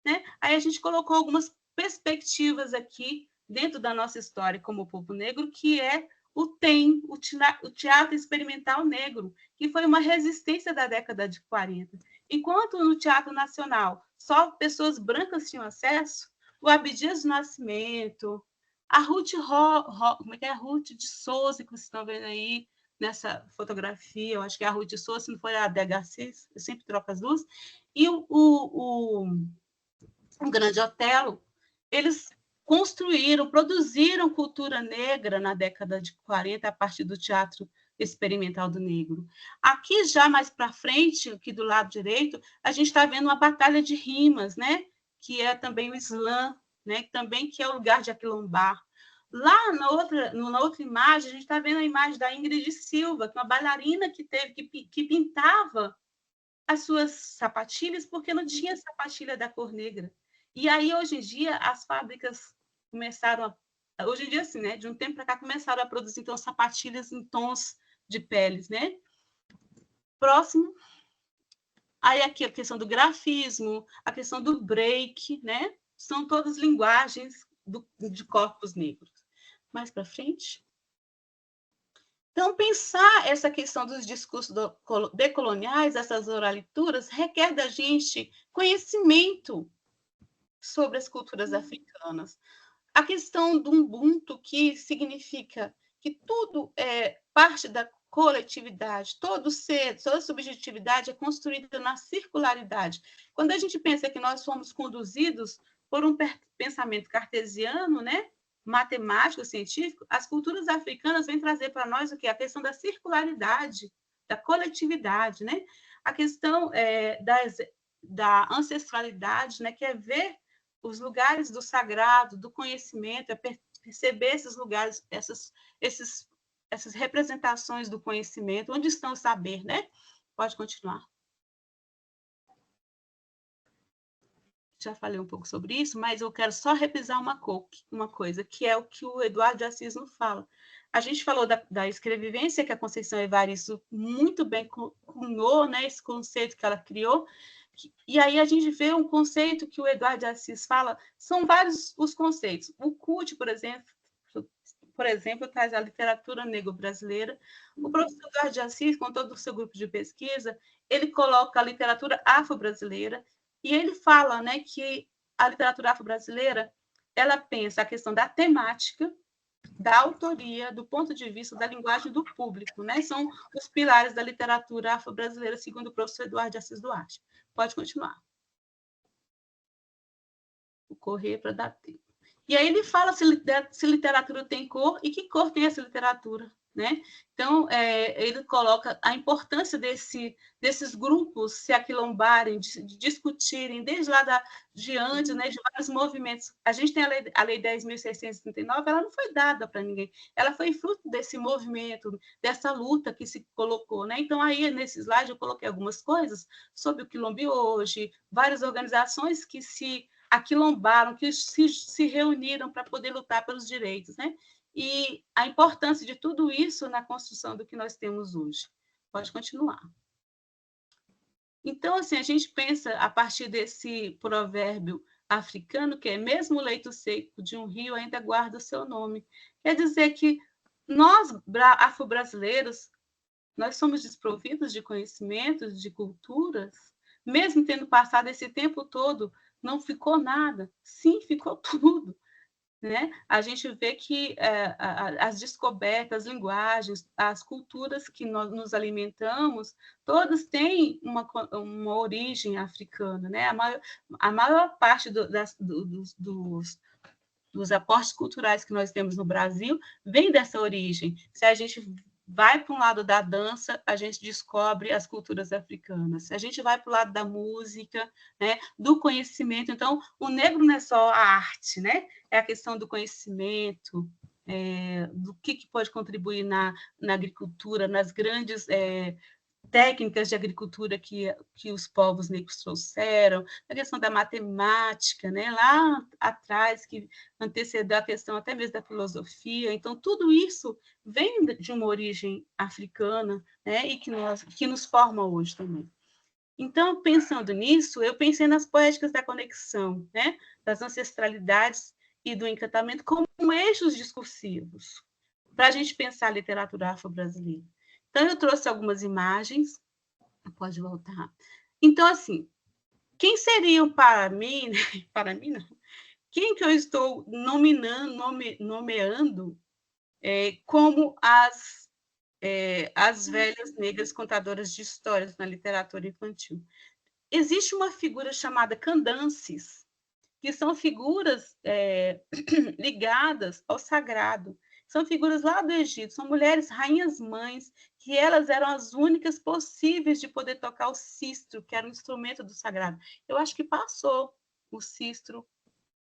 né? Aí a gente colocou algumas perspectivas aqui dentro da nossa história como povo negro, que é o TEM, o Teatro Experimental Negro, que foi uma resistência da década de 40. Enquanto no Teatro Nacional só pessoas brancas tinham acesso, o Abdias do Nascimento, a Ruth, como é que é? Ruth de Souza, que vocês estão vendo aí nessa fotografia, eu acho que é a Ruth de Souza, se não for a DHC, eu sempre troco as duas, e o Grande Otelo, eles construíram, produziram cultura negra na década de 40, a partir do Teatro Experimental do Negro. Aqui, já mais para frente, aqui do lado direito, a gente está vendo uma batalha de rimas, né? Que é também o slam, né? Também que é o lugar de aquilombar. Lá na outra imagem, a gente está vendo a imagem da Ingrid Silva, que é uma bailarina que pintava as suas sapatilhas porque não tinha sapatilha da cor negra. E aí, hoje em dia, as fábricas começaram hoje em dia, assim, né? De um tempo para cá, começaram a produzir, então, sapatilhas em tons de peles, né? Próximo. Aí, aqui, a questão do grafismo, a questão do break, né? São todas linguagens de corpos negros. Mais para frente. Então, pensar essa questão dos discursos decoloniais, essas oralituras, requer da gente conhecimento sobre as culturas africanas. A questão do Ubuntu, que significa que tudo é parte da coletividade, todo ser, toda subjetividade é construída na circularidade. Quando a gente pensa que nós somos conduzidos por um pensamento cartesiano, né, matemático, científico, as culturas africanas vêm trazer para nós o que? A questão da circularidade, da coletividade, né? A questão da ancestralidade, né, que é ver os lugares do sagrado, do conhecimento, é perceber esses lugares, essas representações do conhecimento, onde estão o saber, né? Pode continuar. Já falei um pouco sobre isso, mas eu quero só repisar uma coisa, que é o que o Eduardo de Assis nos fala. A gente falou da escrevivência, que a Conceição Evaristo muito bem cunhou, né, esse conceito que ela criou, e aí a gente vê um conceito que o Eduardo de Assis fala, são vários os conceitos. O CUT, por exemplo, traz a literatura negro-brasileira. O professor Eduardo de Assis, com todo o seu grupo de pesquisa, ele coloca a literatura afro-brasileira, e ele fala, né, que a literatura afro-brasileira, ela pensa a questão da temática, da autoria, do ponto de vista da linguagem do público, né? São os pilares da literatura afro-brasileira, segundo o professor Eduardo de Assis Duarte. Pode continuar. Vou correr para dar tempo. E aí ele fala se literatura tem cor e que cor tem essa literatura, né? Então, ele coloca a importância desses grupos se aquilombarem, de discutirem, desde lá de antes, né, de vários movimentos. A gente tem a Lei 10.639, ela não foi dada para ninguém, ela foi fruto desse movimento, dessa luta que se colocou, né? Então, aí, nesse slide, eu coloquei algumas coisas sobre o Quilombo hoje, várias organizações que se aquilombaram, que se reuniram para poder lutar pelos direitos, né? E a importância de tudo isso na construção do que nós temos hoje. Pode continuar. Então, assim, a gente pensa a partir desse provérbio africano, que é mesmo o leito seco de um rio ainda guarda o seu nome. Quer dizer que nós, afro-brasileiros, nós somos desprovidos de conhecimentos, de culturas, mesmo tendo passado esse tempo todo, não ficou nada. Sim, ficou tudo. Né? A gente vê que as descobertas, as linguagens, as culturas que nós nos alimentamos, todas têm uma origem africana. Né? A maior parte dos aportes culturais que nós temos no Brasil vem dessa origem. Se a gente vai para um lado da dança, a gente descobre as culturas africanas. Se a gente vai para o lado da música, né, do conhecimento, então, o negro não é só a arte, né? É a questão do conhecimento, do que pode contribuir na agricultura, nas grandes técnicas de agricultura que os povos negros trouxeram, a questão da matemática, né, lá atrás, que antecedeu a questão até mesmo da filosofia. Então, tudo isso vem de uma origem africana, né, e que nos forma hoje também. Então, pensando nisso, eu pensei nas poéticas da conexão, né, das ancestralidades e do encantamento como eixos discursivos, para a gente pensar a literatura afro-brasileira. Então, eu trouxe algumas imagens. Pode voltar. Então, assim, quem seriam para mim, para mim não, quem que eu estou nomeando como as velhas negras contadoras de histórias na literatura infantil? Existe uma figura chamada Candances, que são figuras ligadas ao sagrado. São figuras lá do Egito, são mulheres rainhas-mães, que elas eram as únicas possíveis de poder tocar o cistro, que era um instrumento do sagrado. Eu acho que passou o cistro.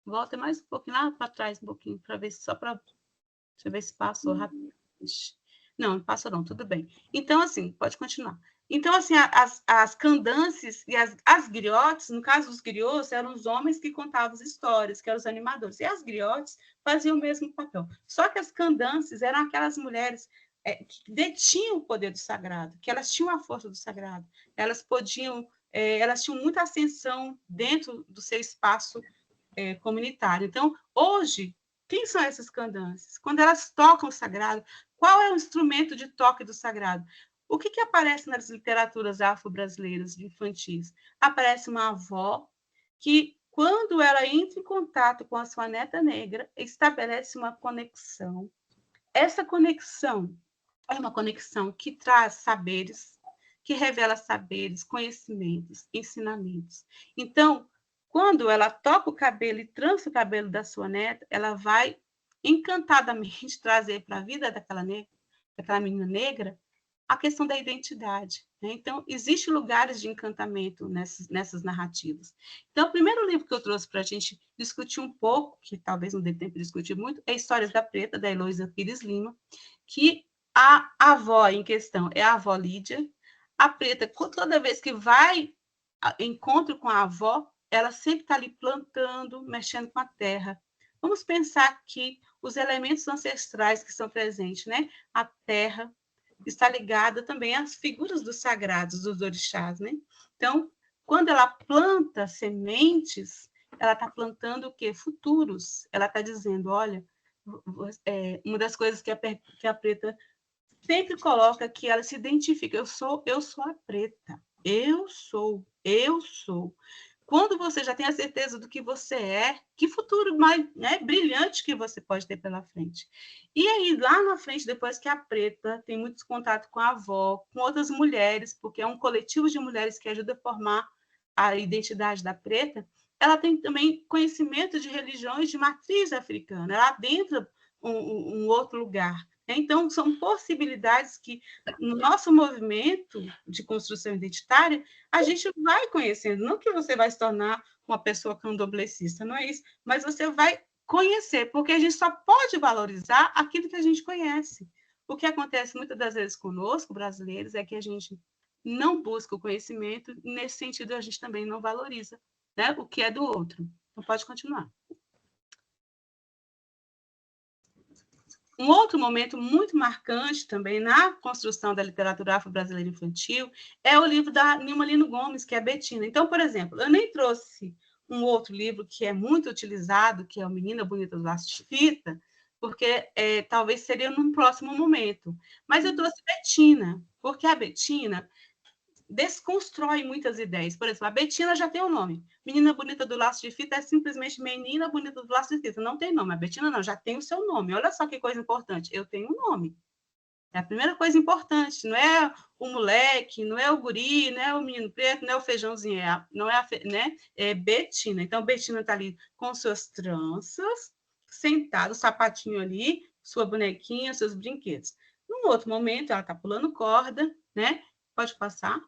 Volta mais um pouquinho lá para trás, um pouquinho, para ver se deixa eu ver se passou rápido. Não, não passou não, tudo bem. Então, assim, pode continuar. Então, assim, as candances e as griotes, no caso, os griots eram os homens que contavam as histórias, que eram os animadores, e as griotes faziam o mesmo papel. Só que as candances eram aquelas mulheres que detinham o poder do sagrado, que elas tinham a força do sagrado, elas tinham muita ascensão dentro do seu espaço comunitário. Então, hoje, quem são essas candances? Quando elas tocam o sagrado, qual é o instrumento de toque do sagrado? O que aparece nas literaturas afro-brasileiras de infantis? Aparece uma avó que, quando ela entra em contato com a sua neta negra, estabelece uma conexão. Essa conexão é uma conexão que traz saberes, que revela saberes, conhecimentos, ensinamentos. Então, quando ela toca o cabelo e trança o cabelo da sua neta, ela vai encantadamente trazer para a vida daquela menina negra a questão da identidade. Né? Então, existem lugares de encantamento nessas narrativas. Então, o primeiro livro que eu trouxe para a gente discutir um pouco, que talvez não dê tempo de discutir muito, é Histórias da Preta, da Heloísa Pires Lima, que a avó em questão é a avó Lídia. A preta, toda vez que vai encontro com a avó, ela sempre está ali plantando, mexendo com a terra. Vamos pensar aqui os elementos ancestrais que estão presentes, né? A terra está ligada também às figuras dos sagrados, dos orixás, né? Então, quando ela planta sementes, ela está plantando o quê? Futuros. Ela está dizendo, olha, uma das coisas que a preta sempre coloca que ela se identifica, eu sou a preta, eu sou. Quando você já tem a certeza do que você é, que futuro mais brilhante que você pode ter pela frente. E aí, lá na frente, depois que a preta tem muito contato com a avó, com outras mulheres, porque é um coletivo de mulheres que ajuda a formar a identidade da preta, ela tem também conhecimento de religiões de matriz africana, ela adentra um outro lugar. Então, são possibilidades que, no nosso movimento de construção identitária, a gente vai conhecendo. Não que você vai se tornar uma pessoa candomblessista, não é isso, mas você vai conhecer, porque a gente só pode valorizar aquilo que a gente conhece. O que acontece muitas das vezes conosco, brasileiros, é que a gente não busca o conhecimento, e nesse sentido a gente também não valoriza, né, o que é do outro. Então, pode continuar. Um outro momento muito marcante também na construção da literatura afro-brasileira infantil é o livro da Nilma Lino Gomes, que é Betina. Então, por exemplo, eu nem trouxe um outro livro que é muito utilizado, que é o Menina Bonita do Laço de Fita, porque talvez seria num próximo momento. Mas eu trouxe Betina, porque a Betina desconstrói muitas ideias. Por exemplo, a Betina já tem um nome. Menina Bonita do Laço de Fita é simplesmente Menina Bonita do Laço de Fita. Não tem nome. A Betina não, já tem o seu nome. Olha só que coisa importante. Eu tenho um nome. É a primeira coisa importante. Não é o moleque, não é o guri, não é o menino preto, não é o feijãozinho, é Betina. Então, Betina está ali com suas tranças, sentada, o sapatinho ali, sua bonequinha, seus brinquedos. Num outro momento, ela está pulando corda, né? Pode passar.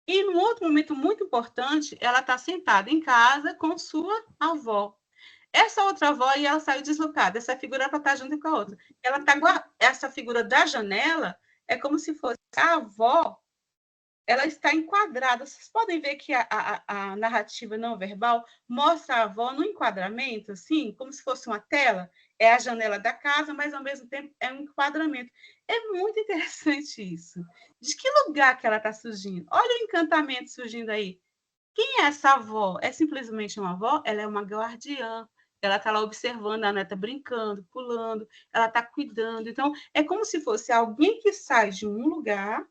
E, num outro momento muito importante, ela está sentada em casa com sua avó. essa outra avó e ela saiu deslocada. Essa figura está junto com a outra. Essa figura da janela é como se fosse a avó, ela está enquadrada. Vocês podem ver que a narrativa não verbal mostra a avó no enquadramento, assim, como se fosse uma tela. É a janela da casa, mas, ao mesmo tempo, é um enquadramento. É muito interessante isso. De que lugar que ela está surgindo? Olha o encantamento surgindo aí. Quem é essa avó? É simplesmente uma avó? Ela é uma guardiã. Ela está lá observando a neta brincando, pulando, ela está cuidando. Então, é como se fosse alguém que sai de um lugar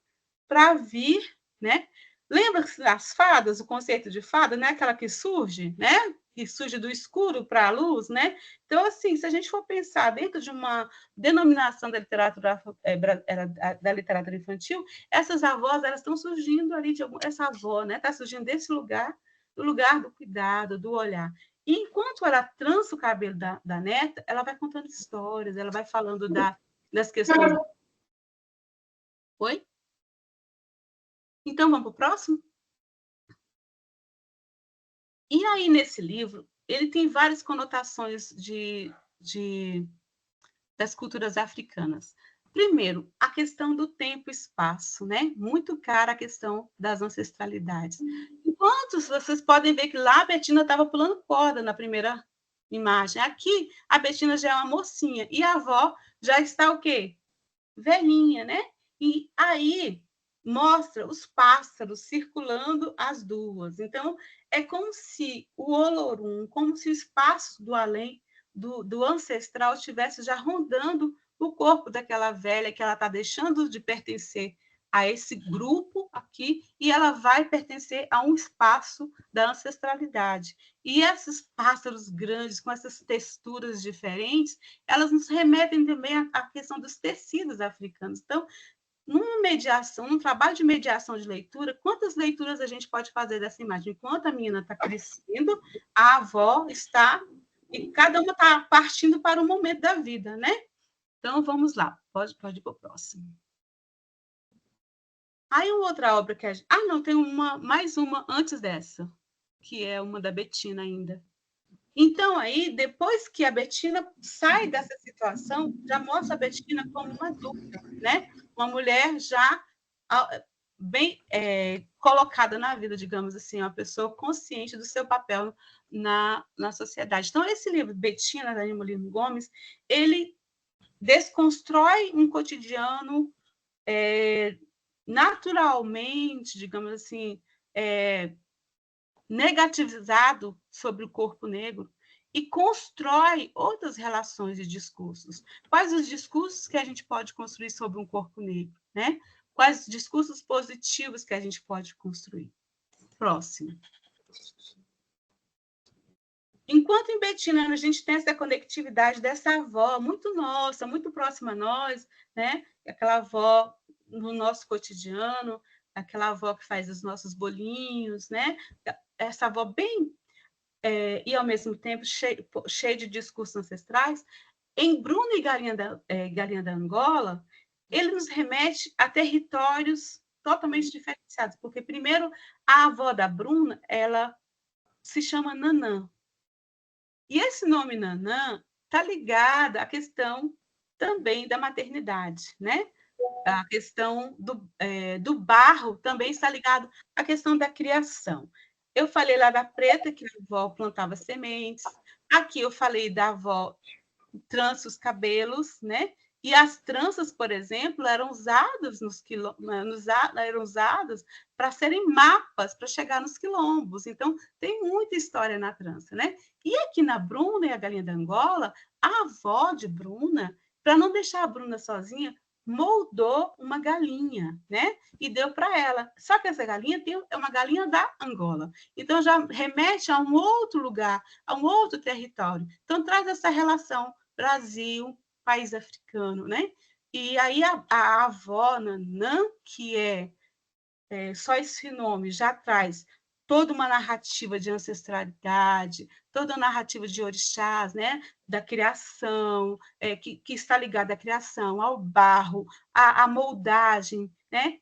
para vir, né? Lembra-se das fadas, o conceito de fada, né? Aquela que surge, né? Que surge do escuro para a luz, né? Então, assim, se a gente for pensar dentro de uma denominação da literatura, da literatura infantil, essas avós, elas estão surgindo ali, essa avó, né? Está surgindo desse lugar, do lugar do cuidado, do olhar. E enquanto ela trança o cabelo da neta, ela vai contando histórias, ela vai falando das questões. Oi? Então, vamos para o próximo? E aí, nesse livro, ele tem várias conotações das culturas africanas. Primeiro, a questão do tempo e espaço, né? Muito cara a questão das ancestralidades. Enquanto vocês podem ver que lá a Betina estava pulando corda na primeira imagem. Aqui, a Betina já é uma mocinha. E a avó já está o quê? Velhinha, né? E aí mostra os pássaros circulando as duas. Então, é como se o Olorum, como se o espaço do além, do ancestral, estivesse já rondando o corpo daquela velha, que ela está deixando de pertencer a esse grupo aqui, e ela vai pertencer a um espaço da ancestralidade. E esses pássaros grandes, com essas texturas diferentes, elas nos remetem também à questão dos tecidos africanos. Então, num trabalho de mediação de leitura, quantas leituras a gente pode fazer dessa imagem? Enquanto a menina está crescendo, a avó está, e cada uma está partindo para um momento da vida, né? Então, vamos lá, pode ir para o próximo. Aí, outra obra que a gente... não, tem mais uma antes dessa, que é uma da Betina ainda. Então, aí, depois que a Betina sai dessa situação, já mostra a Betina como uma adulta, né? Uma mulher já bem colocada na vida, digamos assim, uma pessoa consciente do seu papel na sociedade. Então, esse livro, Betina, da Anny Molino Gomes, ele desconstrói um cotidiano naturalmente, digamos assim, negativizado sobre o corpo negro e constrói outras relações e discursos. Quais os discursos que a gente pode construir sobre um corpo negro, né? Quais os discursos positivos que a gente pode construir? Próximo. Enquanto em Betina a gente tem essa conectividade dessa avó muito nossa, muito próxima a nós, né? Aquela avó no nosso cotidiano, aquela avó que faz os nossos bolinhos, né? Essa avó bem e ao mesmo tempo cheia de discursos ancestrais. Em Bruna e Galinha da Angola, ele nos remete a territórios totalmente diferenciados, porque primeiro a avó da Bruna, ela se chama Nanã. E esse nome Nanã está ligado à questão também da maternidade, né? A questão do barro também está ligado à questão da criação. Eu falei lá da preta, que a avó plantava sementes. Aqui eu falei da avó trança os cabelos, né? E as tranças, por exemplo, eram usadas para serem mapas para chegar nos quilombos. Então, tem muita história na trança, né? E aqui na Bruna e a Galinha da Angola, a avó de Bruna, para não deixar a Bruna sozinha, moldou uma galinha, né? E deu para ela. Só que essa galinha é uma galinha da Angola. Então, já remete a um outro lugar, a um outro território. Então, traz essa relação Brasil, país africano, né? E aí a avó Nanã, que só esse nome já traz toda uma narrativa de ancestralidade, toda a narrativa de orixás, né? Da criação, que está ligada à criação, ao barro, à moldagem, né?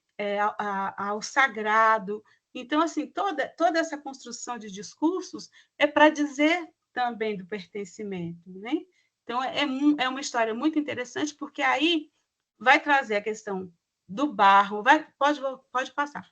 Ao sagrado. Então, assim, toda essa construção de discursos é para dizer também do pertencimento, né? Então, é uma história muito interessante, porque aí vai trazer a questão do barro, pode passar,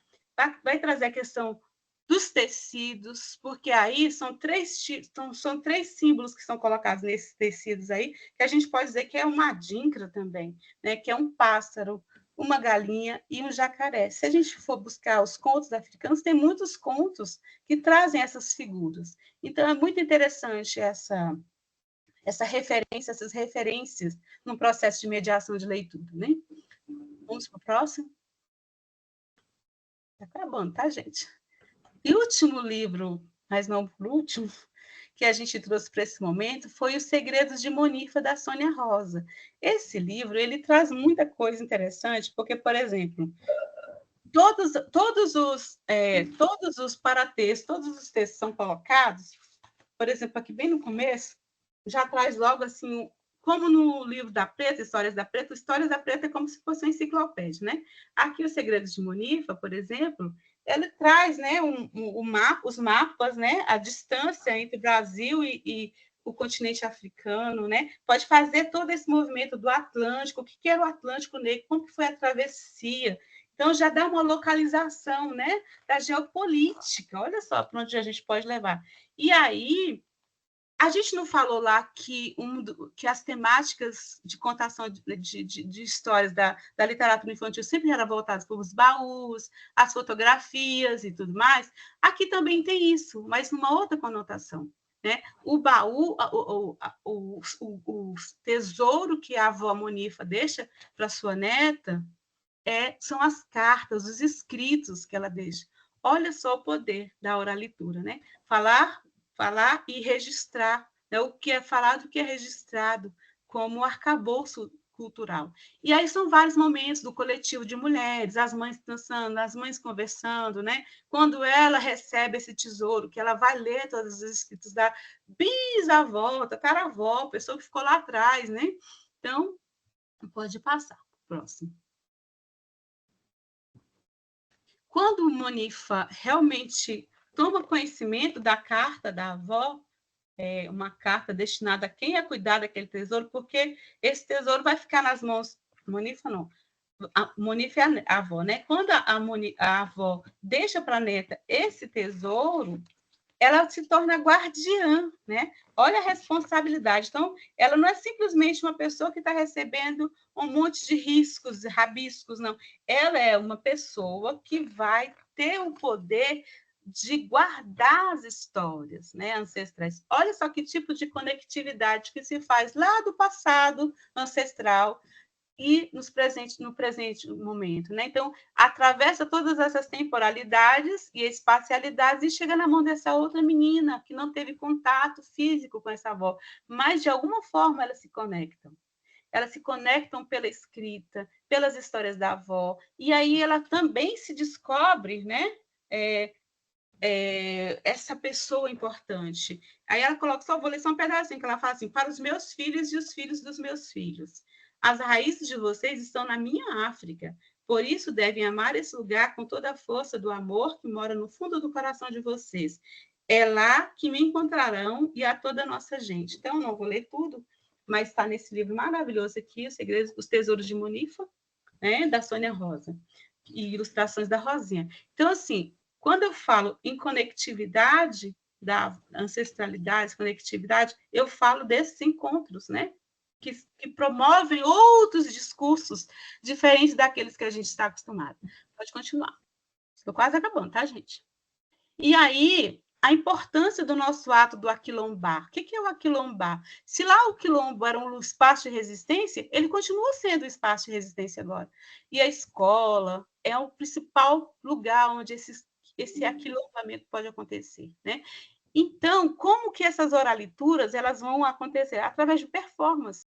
vai trazer a questão dos tecidos, porque aí são três símbolos que são colocados nesses tecidos aí, que a gente pode dizer que é uma adinkra também, né? Que é um pássaro, uma galinha e um jacaré. Se a gente for buscar os contos africanos, tem muitos contos que trazem essas figuras. Então, é muito interessante essas referências no processo de mediação de leitura, né? Vamos para o próximo? Está acabando, tá, gente? E o último livro, mas não por último, que a gente trouxe para esse momento foi Os Segredos de Monifa, da Sônia Rosa. Esse livro ele traz muita coisa interessante, porque, por exemplo, todos os paratextos, todos os textos são colocados, por exemplo, aqui bem no começo, já traz logo assim, como no livro da Preta, Histórias da Preta é como se fosse uma enciclopédia, né? Aqui, Os Segredos de Monifa, por exemplo, ele traz, né, os mapas, né, a distância entre o Brasil e o continente africano, né? Pode fazer todo esse movimento do Atlântico, o que era o Atlântico Negro, como que foi a travessia. Então, já dá uma localização, né, da geopolítica. Olha só para onde a gente pode levar. E aí, a gente não falou lá que as temáticas de contação de histórias da literatura infantil sempre eram voltadas para os baús, as fotografias e tudo mais. Aqui também tem isso, mas numa outra conotação, né? O baú, o tesouro que a avó Monifa deixa para sua neta são as cartas, os escritos que ela deixa. Olha só o poder da oralitura, né? Falar e registrar, né? O que é falado, o que é registrado, como arcabouço cultural. E aí são vários momentos do coletivo de mulheres, as mães dançando, as mães conversando, né? Quando ela recebe esse tesouro, que ela vai ler todos os escritos da bisavó, tataravó, pessoa que ficou lá atrás, né? Então, pode passar. Próximo. Quando Monifa realmente toma conhecimento da carta da avó, uma carta destinada a quem ia cuidar daquele tesouro, porque esse tesouro vai ficar nas mãos. Monifa não. Monifa é a avó, né? Quando a avó deixa para a neta esse tesouro, ela se torna guardiã, né? Olha a responsabilidade. Então, ela não é simplesmente uma pessoa que está recebendo um monte de riscos, rabiscos, não. Ela é uma pessoa que vai ter o poder de guardar as histórias, né, ancestrais. Olha só que tipo de conectividade que se faz lá do passado ancestral e no presente momento, né? Então, atravessa todas essas temporalidades e espacialidades e chega na mão dessa outra menina que não teve contato físico com essa avó, mas de alguma forma elas se conectam. Elas se conectam pela escrita, pelas histórias da avó, e aí ela também se descobre, né? Essa pessoa importante. Aí ela coloca, só vou ler só um pedacinho, que ela fala assim, para os meus filhos e os filhos dos meus filhos. As raízes de vocês estão na minha África, por isso devem amar esse lugar com toda a força do amor que mora no fundo do coração de vocês. É lá que me encontrarão e a toda a nossa gente. Então, eu não vou ler tudo, mas está nesse livro maravilhoso aqui, Os Tesouros de Monifa, né, da Sônia Rosa, e ilustrações da Rosinha. Então, assim, quando eu falo em conectividade, da ancestralidade, conectividade, eu falo desses encontros, né? Que promovem outros discursos diferentes daqueles que a gente está acostumado. Pode continuar. Estou quase acabando, tá, gente? E aí, a importância do nosso ato do aquilombar. O que é o aquilombar? Se lá o quilombo era um espaço de resistência, ele continua sendo um espaço de resistência agora. E a escola é o principal lugar onde esse aquilombamento pode acontecer, né? Então, como que essas oralituras elas vão acontecer? Através de performance.